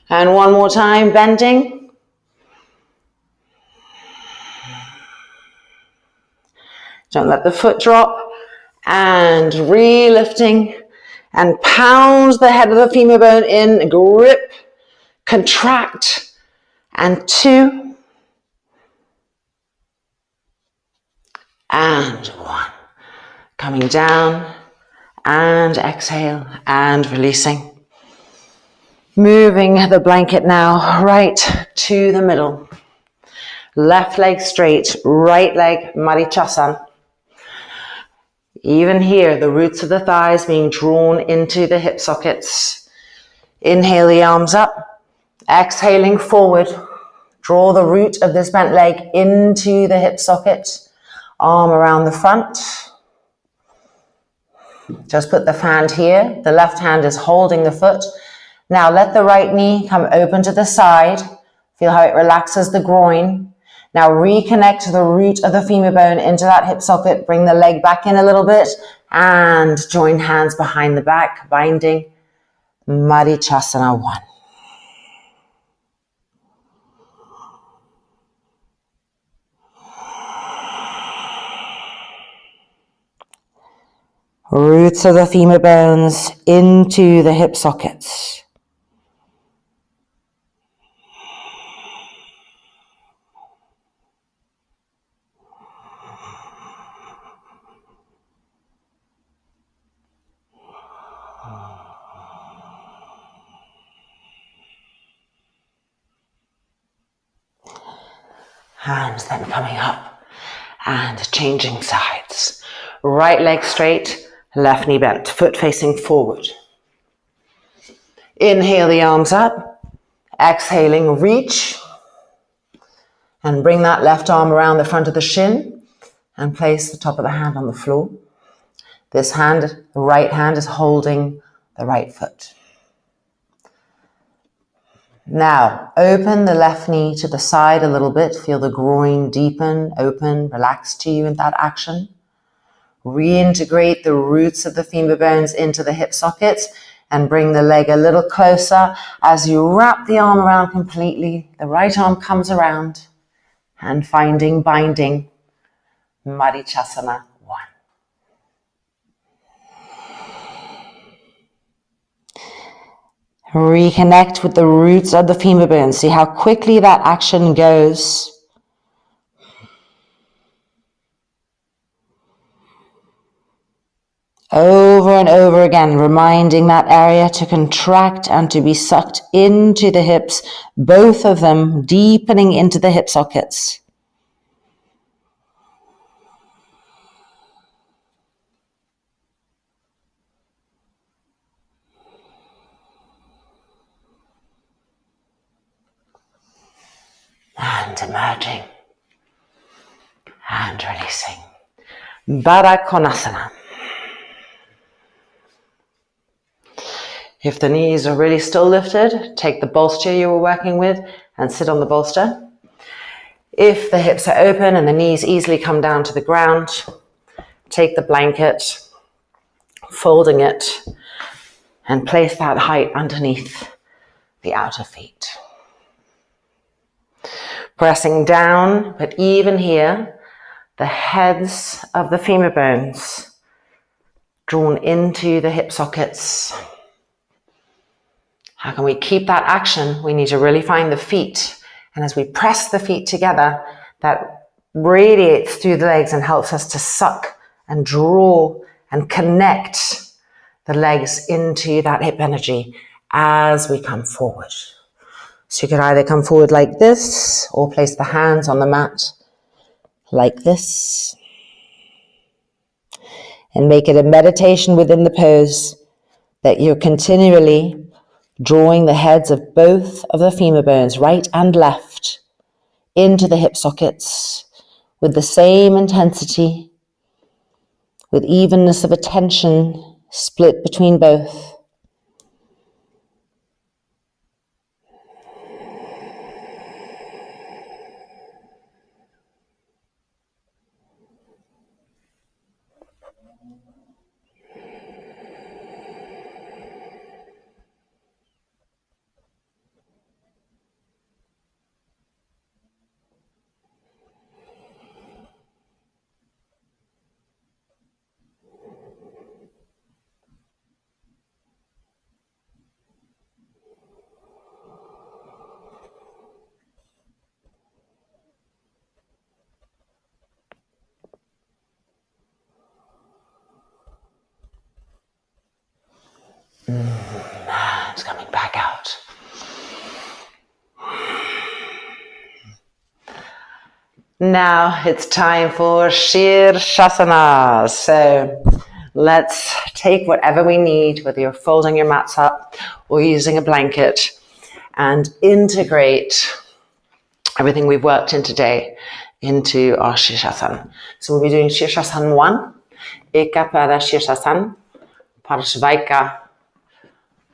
And one more time, bending. Don't let the foot drop. And re-lifting and pound the head of the femur bone in, grip, contract, and 2, and 1. Coming down, and exhale, and releasing. Moving the blanket now right to the middle. Left leg straight, right leg Marichasana. Even here, the roots of the thighs being drawn into the hip sockets. Inhale the arms up. Exhaling forward. Draw the root of this bent leg into the hip socket. Arm around the front. Just put the hand here. The left hand is holding the foot. Now let the right knee come open to the side. Feel how it relaxes the groin. Now reconnect the root of the femur bone into that hip socket. Bring the leg back in a little bit and join hands behind the back, binding Marichasana 1. Roots of the femur bones into the hip sockets. Hands then coming up and changing sides. Right leg straight, left knee bent, foot facing forward. Inhale the arms up, exhaling, reach, and bring that left arm around the front of the shin and place the top of the hand on the floor. This hand, the right hand, is holding the right foot. Now, open the left knee to the side a little bit. Feel the groin deepen, open, relax to you in that action. Reintegrate the roots of the femur bones into the hip sockets and bring the leg a little closer. As you wrap the arm around completely, the right arm comes around and finding binding, Marichyasana 1. Reconnect with the roots of the femur bones. See how quickly that action goes. Over and over again, reminding that area to contract and to be sucked into the hips, both of them deepening into the hip sockets. And emerging and releasing. Baddha Konasana. If the knees are really still lifted, take the bolster you were working with and sit on the bolster. If the hips are open and the knees easily come down to the ground, take the blanket, folding it, and place that height underneath the outer feet. Pressing down, but even here, the heads of the femur bones drawn into the hip sockets. How can we keep that action? We need to really find the feet. And as we press the feet together, that radiates through the legs and helps us to suck and draw and connect the legs into that hip energy as we come forward. So you could either come forward like this or place the hands on the mat like this. And make it a meditation within the pose that you're continually drawing the heads of both of the femur bones, right and left, into the hip sockets with the same intensity, with evenness of attention split between both. Hands coming back out. Now it's time for Shirshasana. So let's take whatever we need, whether you're folding your mats up or using a blanket, and integrate everything we've worked in today into our Shirshasana. So we'll be doing Shirshasana 1, Eka Pada Shirshasana, Parashvaika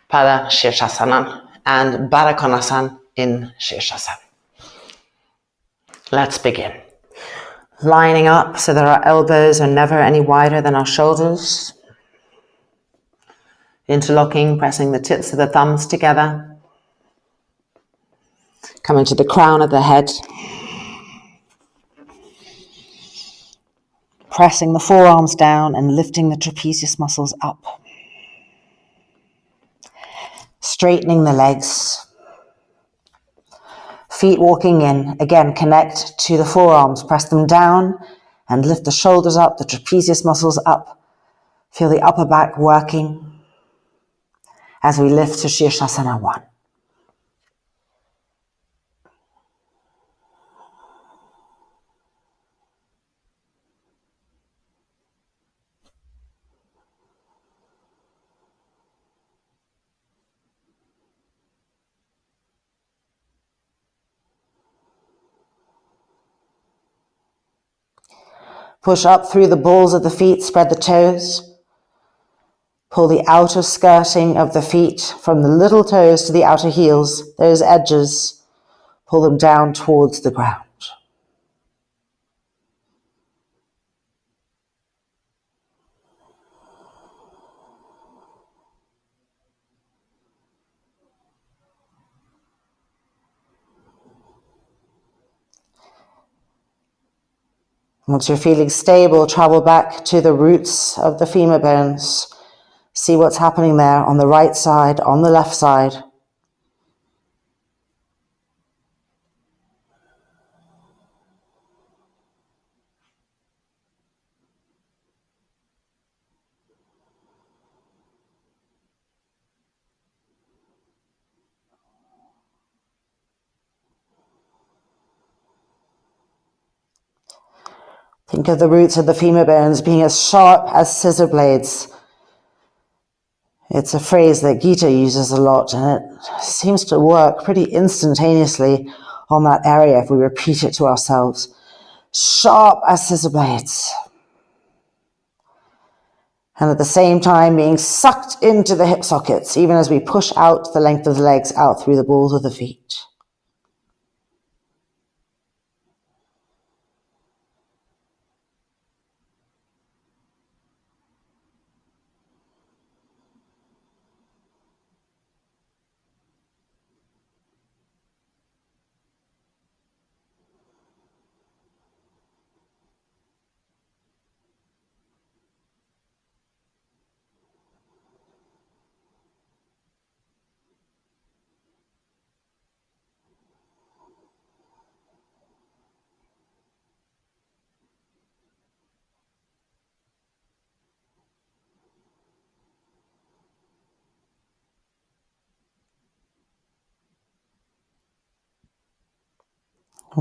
Pada Shirshasana, and Baddha Konasana in Shirshasana. Let's begin. Lining up so that our elbows are never any wider than our shoulders. Interlocking, pressing the tips of the thumbs together. Coming to the crown of the head. Pressing the forearms down and lifting the trapezius muscles up. Straightening the legs. Feet walking in. Again, connect to the forearms. Press them down and lift the shoulders up, the trapezius muscles up. Feel the upper back working as we lift to Shirshasana 1. Push up through the balls of the feet, spread the toes. Pull the outer skirting of the feet from the little toes to the outer heels, those edges. Pull them down towards the ground. Once you're feeling stable, travel back to the roots of the femur bones. See what's happening there on the right side, on the left side. Think of the roots of the femur bones being as sharp as scissor blades. It's a phrase that Gita uses a lot, and it seems to work pretty instantaneously on that area if we repeat it to ourselves. Sharp as scissor blades. And at the same time being sucked into the hip sockets, even as we push out the length of the legs out through the balls of the feet.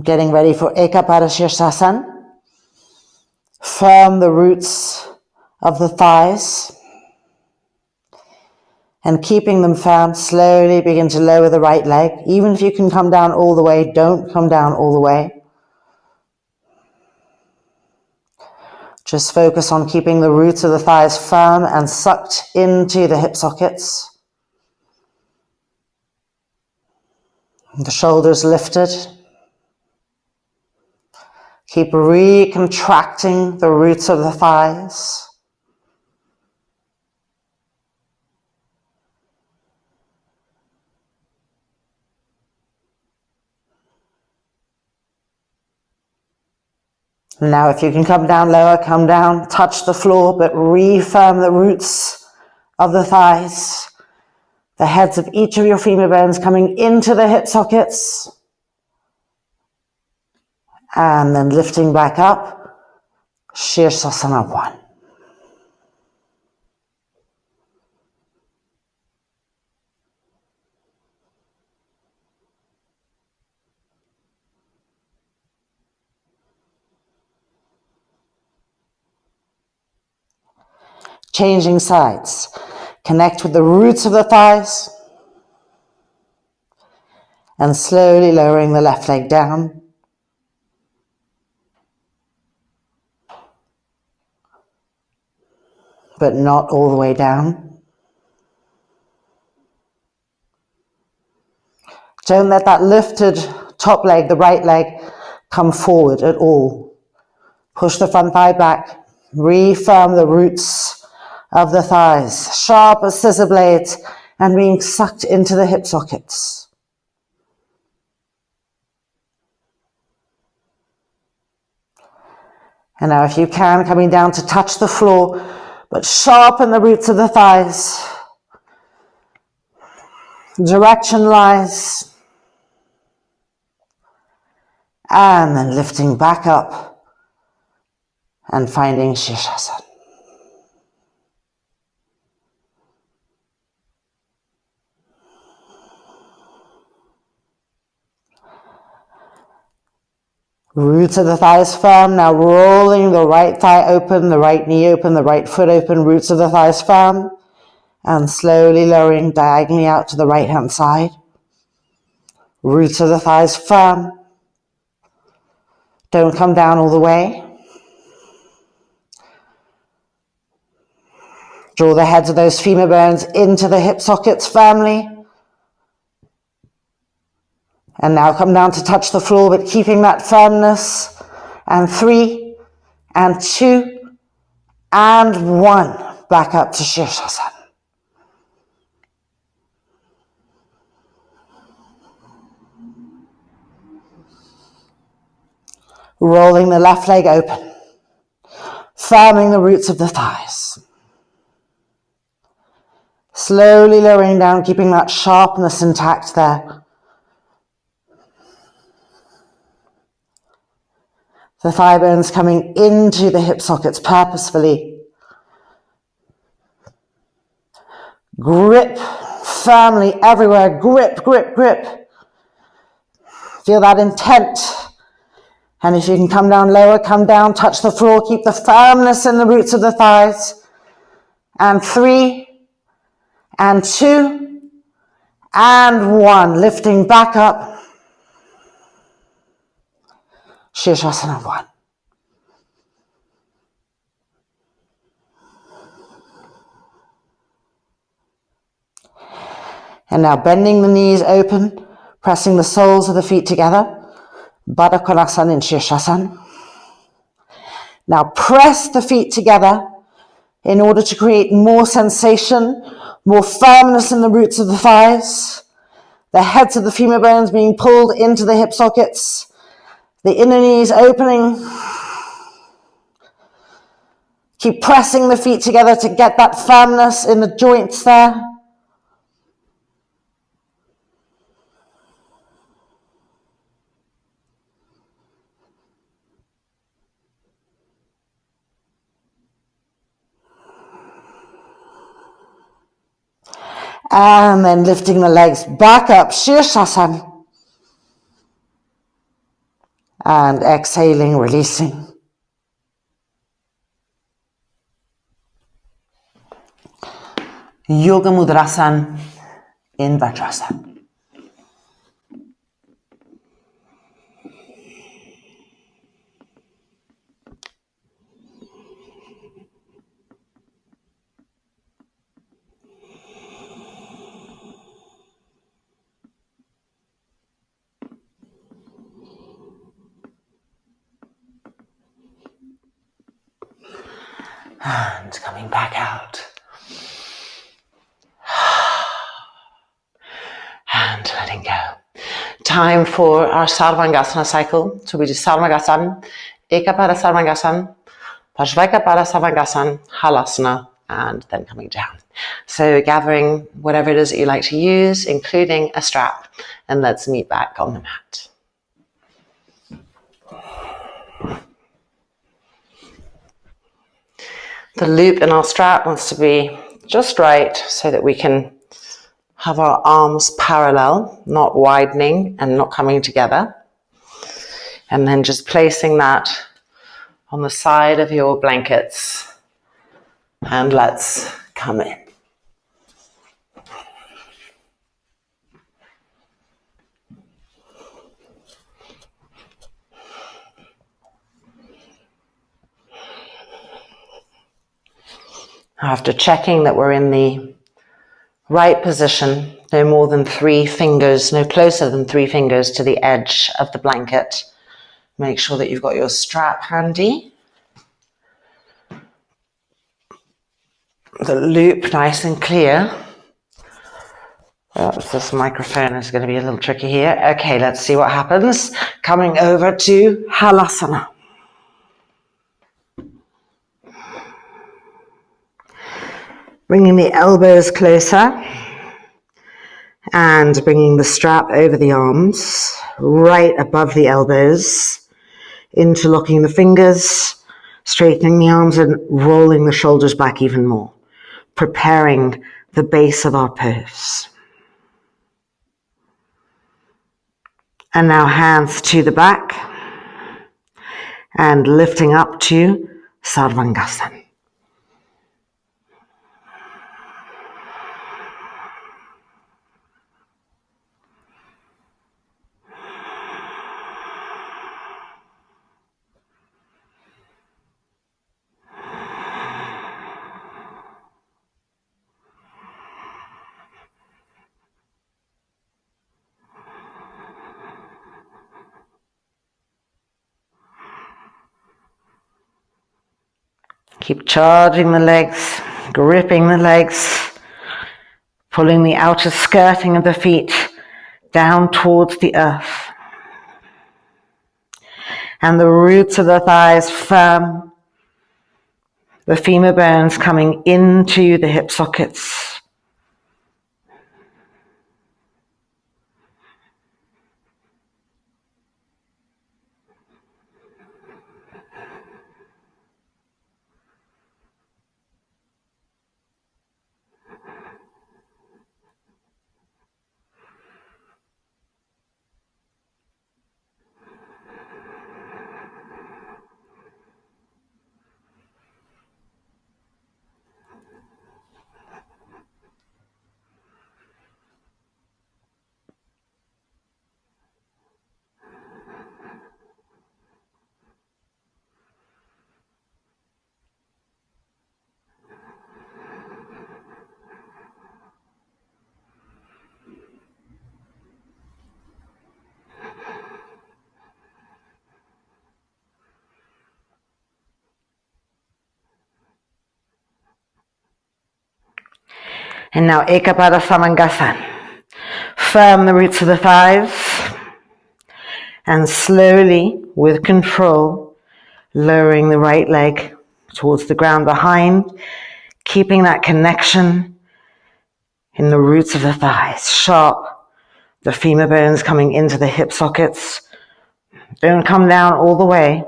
Getting ready for Ekapada Shirsasana. Firm the roots of the thighs. And keeping them firm, slowly begin to lower the right leg. Even if you can come down all the way, don't come down all the way. Just focus on keeping the roots of the thighs firm and sucked into the hip sockets. The shoulders lifted. Keep recontracting the roots of the thighs. Now if you can come down lower, come down, touch the floor, but refirm the roots of the thighs. The heads of each of your femur bones coming into the hip sockets. And then lifting back up, Shirsasana 1. Changing sides. Connect with the roots of the thighs. And slowly lowering the left leg down. But not all the way down. Don't let that lifted top leg, the right leg, come forward at all. Push the front thigh back. Refirm the roots of the thighs. Sharp as scissor blades and being sucked into the hip sockets. And now if you can, coming down to touch the floor, but sharpen the roots of the thighs. Direction lies. And then lifting back up and finding Shirsasana. Roots of the thighs firm. Now rolling the right thigh open, the right knee open, the right foot open. Roots of the thighs firm. And slowly lowering diagonally out to the right hand side. Roots of the thighs firm. Don't come down all the way. Draw the heads of those femur bones into the hip sockets firmly. And now come down to touch the floor, but keeping that firmness. And 3, and 2, and 1. Back up to Shirshasana. Rolling the left leg open. Firming the roots of the thighs. Slowly lowering down, keeping that sharpness intact there. The thigh bones coming into the hip sockets purposefully. Grip firmly everywhere. Grip, grip, grip. Feel that intent. And if you can come down lower, come down, touch the floor, keep the firmness in the roots of the thighs. And 3, and 2, and 1. Lifting back up. Shirshasana 1. And now bending the knees open, pressing the soles of the feet together. Baddha Konasana in Shirshasana. Now press the feet together in order to create more sensation, more firmness in the roots of the thighs. The heads of the femur bones being pulled into the hip sockets. The inner knees opening. Keep pressing the feet together to get that firmness in the joints there. And then lifting the legs back up, Shirshasana. And exhaling, releasing. Yoga Mudrasana in Vajrasana. And coming back out. And letting go. Time for our Sarvangasana cycle. So we do Sarvangasana, Ekapada Sarvangasana, Parshvikapada Sarvangasana, Halasana, and then coming down. So gathering whatever it is that you like to use, including a strap, and let's meet back on the mat. The loop in our strap wants to be just right so that we can have our arms parallel, not widening and not coming together. And then just placing that on the side of your blankets. And let's come in. After checking that we're in the right position, no more than 3 fingers, no closer than 3 fingers to the edge of the blanket, make sure that you've got your strap handy. The loop nice and clear. Oh, this microphone is going to be a little tricky here. Okay, let's see what happens. Coming over to Halasana. Bringing the elbows closer and bringing the strap over the arms, right above the elbows, interlocking the fingers, straightening the arms and rolling the shoulders back even more, preparing the base of our pose. And now hands to the back and lifting up to Sarvangasana. Keep charging the legs, gripping the legs, pulling the outer skirting of the feet down towards the earth. And the roots of the thighs firm, the femur bones coming into the hip sockets. And now Ekapada Samangasana. Firm the roots of the thighs and slowly, with control, lowering the right leg towards the ground behind, keeping that connection in the roots of the thighs, sharp, the femur bones coming into the hip sockets. Don't come down all the way.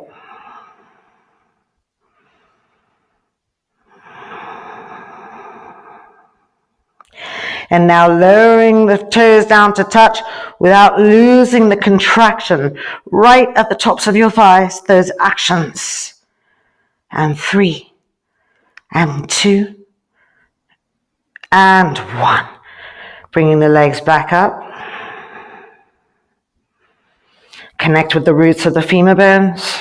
And now lowering the toes down to touch without losing the contraction right at the tops of your thighs, those actions. And 3, and 2, and 1. Bringing the legs back up. Connect with the roots of the femur bones.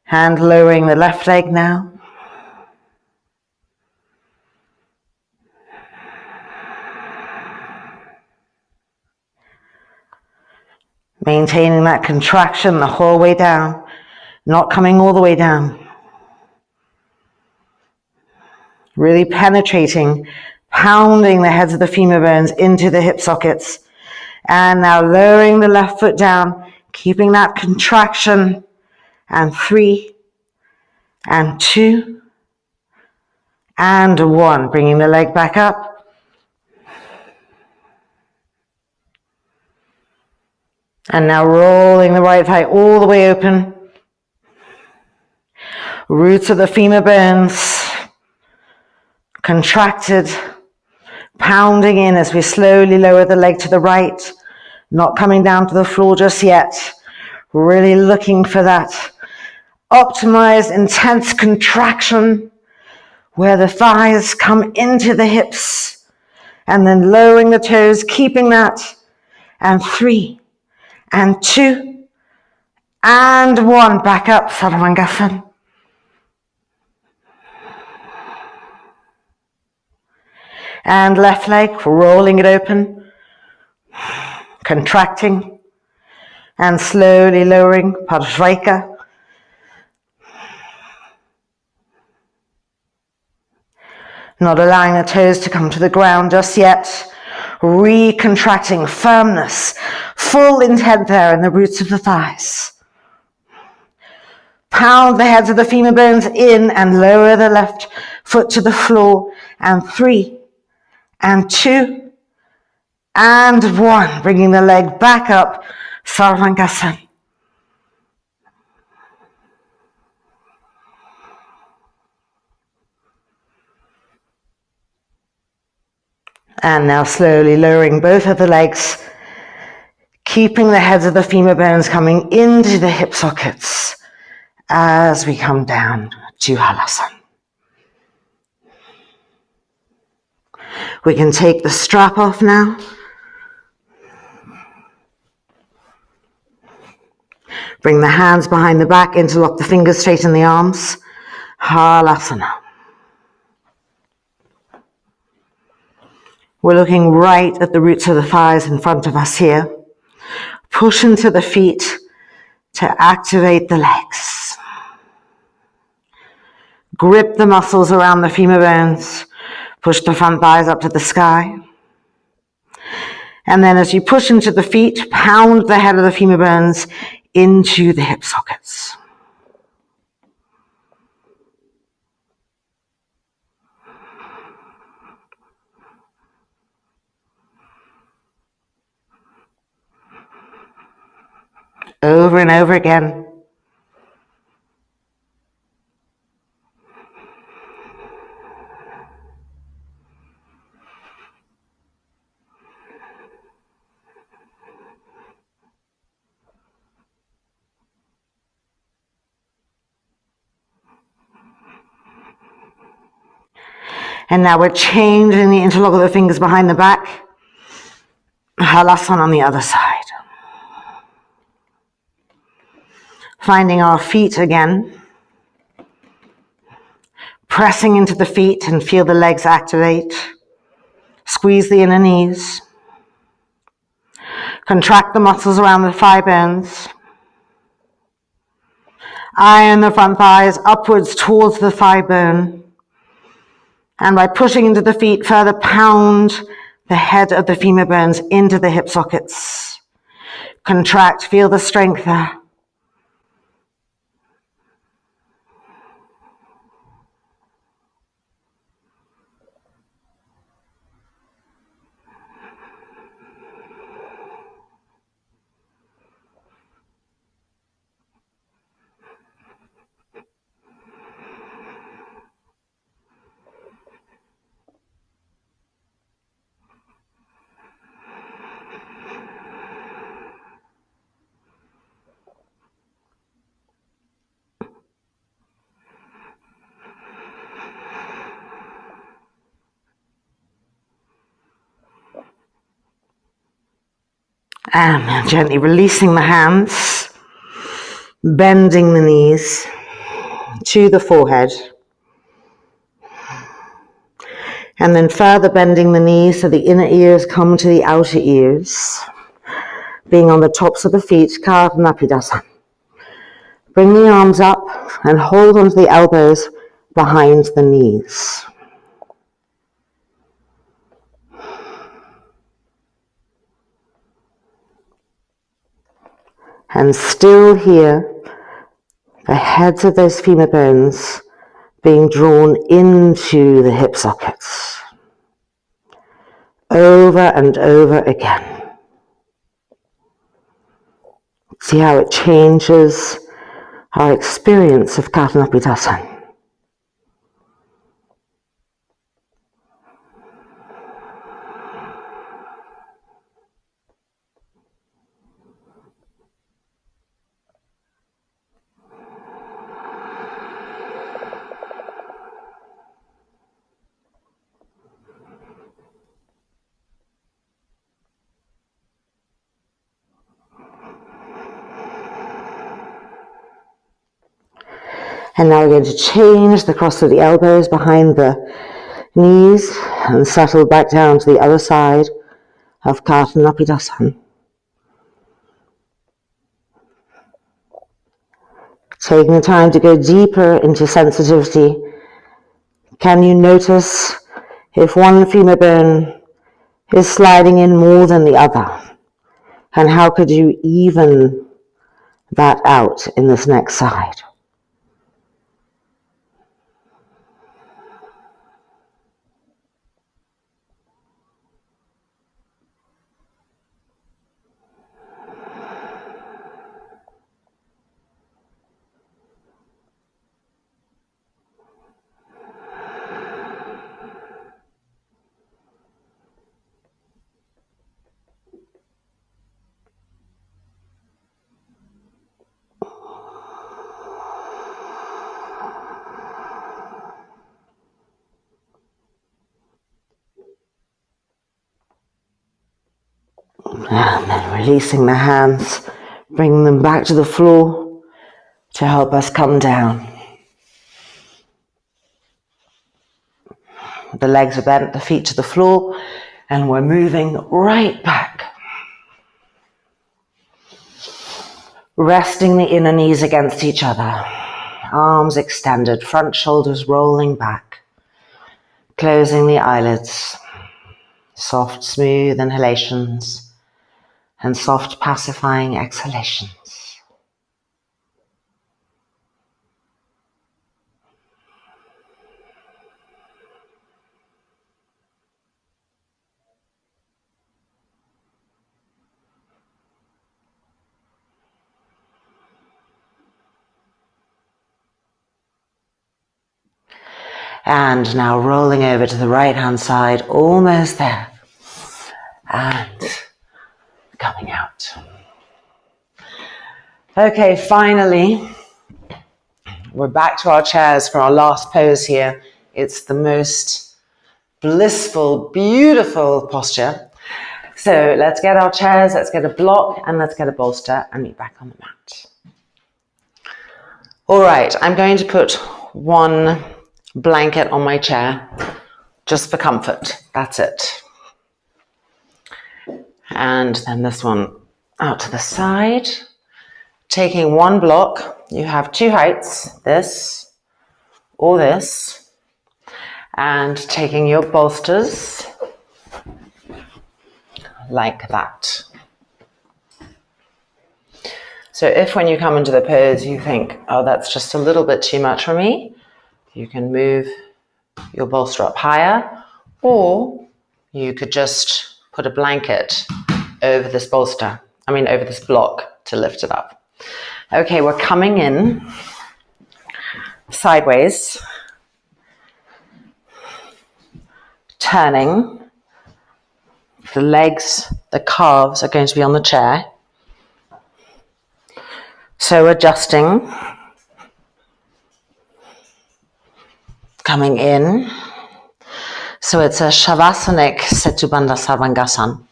And lowering the left leg now. Maintaining that contraction the whole way down, not coming all the way down. Really penetrating, pounding the heads of the femur bones into the hip sockets. And now lowering the left foot down, keeping that contraction. And 3, and 2, and 1. Bringing the leg back up. And now rolling the right thigh all the way open. Roots of the femur bones contracted, pounding in as we slowly lower the leg to the right, not coming down to the floor just yet. Really looking for that optimized, intense contraction where the thighs come into the hips, and then lowering the toes, keeping that. And 3, and 2, and 1. Back up, Samangasana. And left leg, rolling it open, contracting, and slowly lowering, Parsvaika. Not allowing the toes to come to the ground just yet. Recontracting, firmness, full intent there in the roots of the thighs. Pound the heads of the femur bones in and lower the left foot to the floor. And 3, and 2, and 1. Bringing the leg back up, Sarvangasana. And now slowly lowering both of the legs, keeping the heads of the femur bones coming into the hip sockets as we come down to Halasana. We can take the strap off now. Bring the hands behind the back, interlock the fingers, straighten the arms. Halasana. We're looking right at the roots of the thighs in front of us here. Push into the feet to activate the legs. Grip the muscles around the femur bones. Push the front thighs up to the sky. And then as you push into the feet, pound the head of the femur bones into the hip sockets. Over and over again. And now we're changing the interlock of the fingers behind the back. Halasana on the other side. Finding our feet again. Pressing into the feet and feel the legs activate. Squeeze the inner knees. Contract the muscles around the thigh bones. Iron the front thighs upwards towards the thigh bone. And by pushing into the feet, further pound the head of the femur bones into the hip sockets. Contract, feel the strength there. And gently releasing the hands, bending the knees to the forehead. And then further bending the knees so the inner ears come to the outer ears. Being on the tops of the feet, Karnapidasana. Bring the arms up and hold onto the elbows behind the knees. And still here, the heads of those femur bones being drawn into the hip sockets. Over and over again. See how it changes our experience of Karnapidasana. And now we're going to change the cross of the elbows behind the knees and settle back down to the other side of Karnapidasana. Taking the time to go deeper into sensitivity, can you notice if one femur bone is sliding in more than the other? And how could you even that out in this next side? And then releasing the hands, bringing them back to the floor to help us come down. The legs are bent, the feet to the floor, and we're moving right back. Resting the inner knees against each other. arms extended, front shoulders rolling back, closing the eyelids, soft, smooth inhalations, and soft, pacifying exhalations. And now rolling over to the right-hand side, almost there. And coming out. Okay, finally, we're back to our chairs for our last pose here. It's the most blissful, beautiful posture. So let's get our chairs, let's get a block, and let's get a bolster and meet back on the mat. All right, I'm going to put one blanket on my chair just for comfort. That's it. And then this one out to the side. Taking one block, you have two heights, this or this, and taking your bolsters like that. So if when you come into the pose you think, oh, that's just a little bit too much for me, you can move your bolster up higher, or you could just put a blanket over this bolster, over this block to lift it up. Okay, we're coming in sideways, turning. The legs, the calves are going to be on the chair. So adjusting, coming in. So it's a Shavasanic Setubandha Sarvangasana.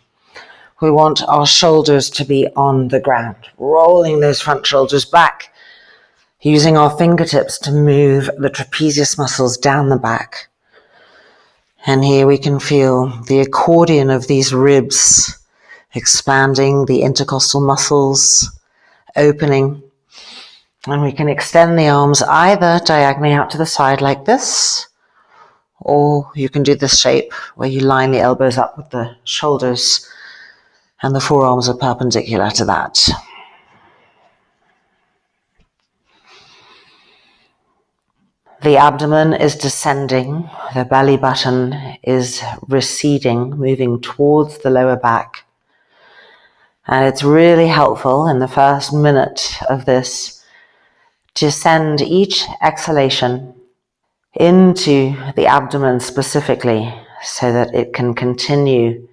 We want our shoulders to be on the ground, rolling those front shoulders back, using our fingertips to move the trapezius muscles down the back. And here we can feel the accordion of these ribs expanding, the intercostal muscles opening. And we can extend the arms either diagonally out to the side like this, or you can do this shape where you line the elbows up with the shoulders and the forearms are perpendicular to that. The abdomen is descending, the belly button is receding, moving towards the lower back. And it's really helpful in the first minute of this to send each exhalation into the abdomen specifically so that it can continue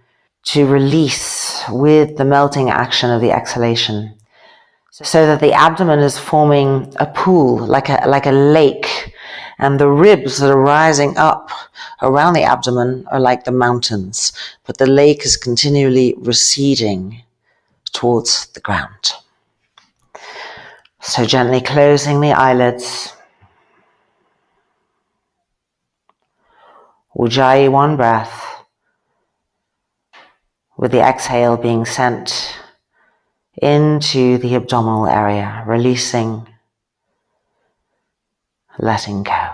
to release with the melting action of the exhalation, so that the abdomen is forming a pool, like a lake, and the ribs that are rising up around the abdomen are like the mountains, but the lake is continually receding towards the ground. So gently closing the eyelids. Ujjayi, one breath, with the exhale being sent into the abdominal area, releasing, letting go.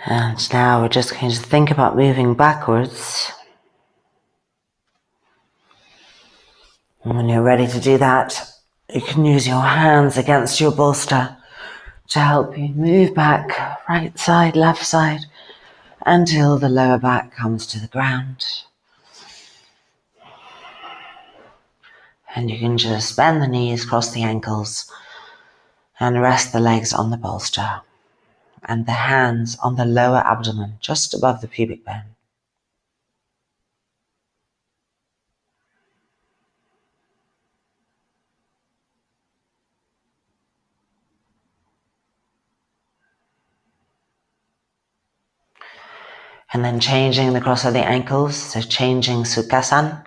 And now we're just going to think about moving backwards. And when you're ready to do that, you can use your hands against your bolster to help you move back, right side, left side, until the lower back comes to the ground. And you can just bend the knees, cross the ankles, and rest the legs on the bolster, and the hands on the lower abdomen, just above the pubic bone. And then changing the cross of the ankles, so changing Sukhasana.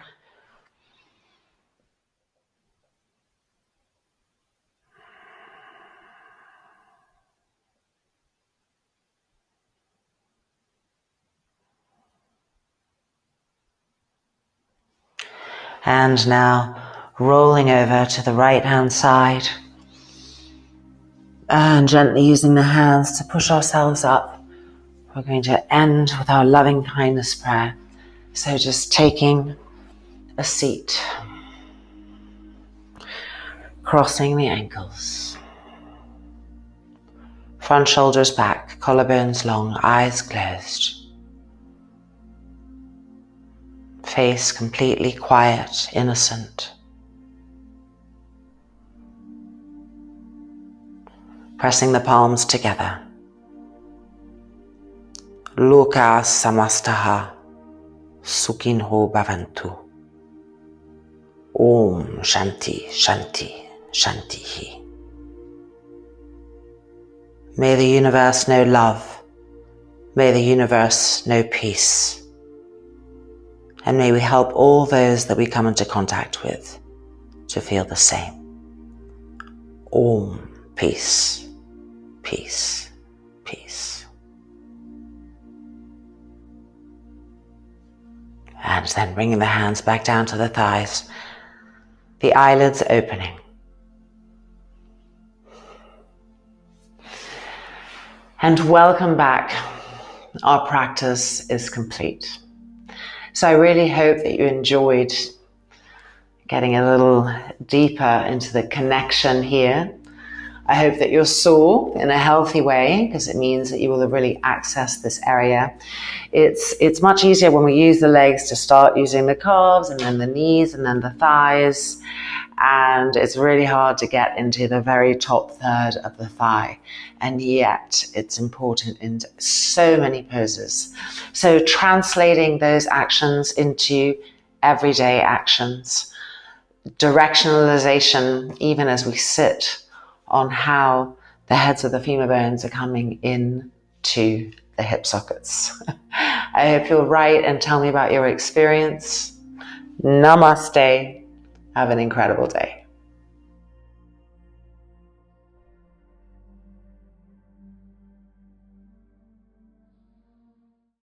And now rolling over to the right hand side and gently using the hands to push ourselves up. We're going to end with our loving kindness prayer. So just taking a seat, crossing the ankles, front shoulders back, collarbones long, eyes closed, face completely quiet, innocent. Pressing the palms together. Loka samastaha sukhinho bhavantu. Om Shanti Shanti Shantihi. May the universe know love. May the universe know peace. And may we help all those that we come into contact with to feel the same. Om. Peace. Peace. Peace. And then bringing the hands back down to the thighs, the eyelids opening. And welcome back. Our practice is complete. So I really hope that you enjoyed getting a little deeper into the connection here. I hope that you're sore in a healthy way, because it means that you will have really accessed this area. It's much easier when we use the legs to start using the calves and then the knees and then the thighs. And it's really hard to get into the very top third of the thigh. And yet it's important in so many poses. So translating those actions into everyday actions, directionalization, even as we sit, on how the heads of the femur bones are coming in to the hip sockets. I hope you'll write and tell me about your experience. Namaste. Have an incredible day.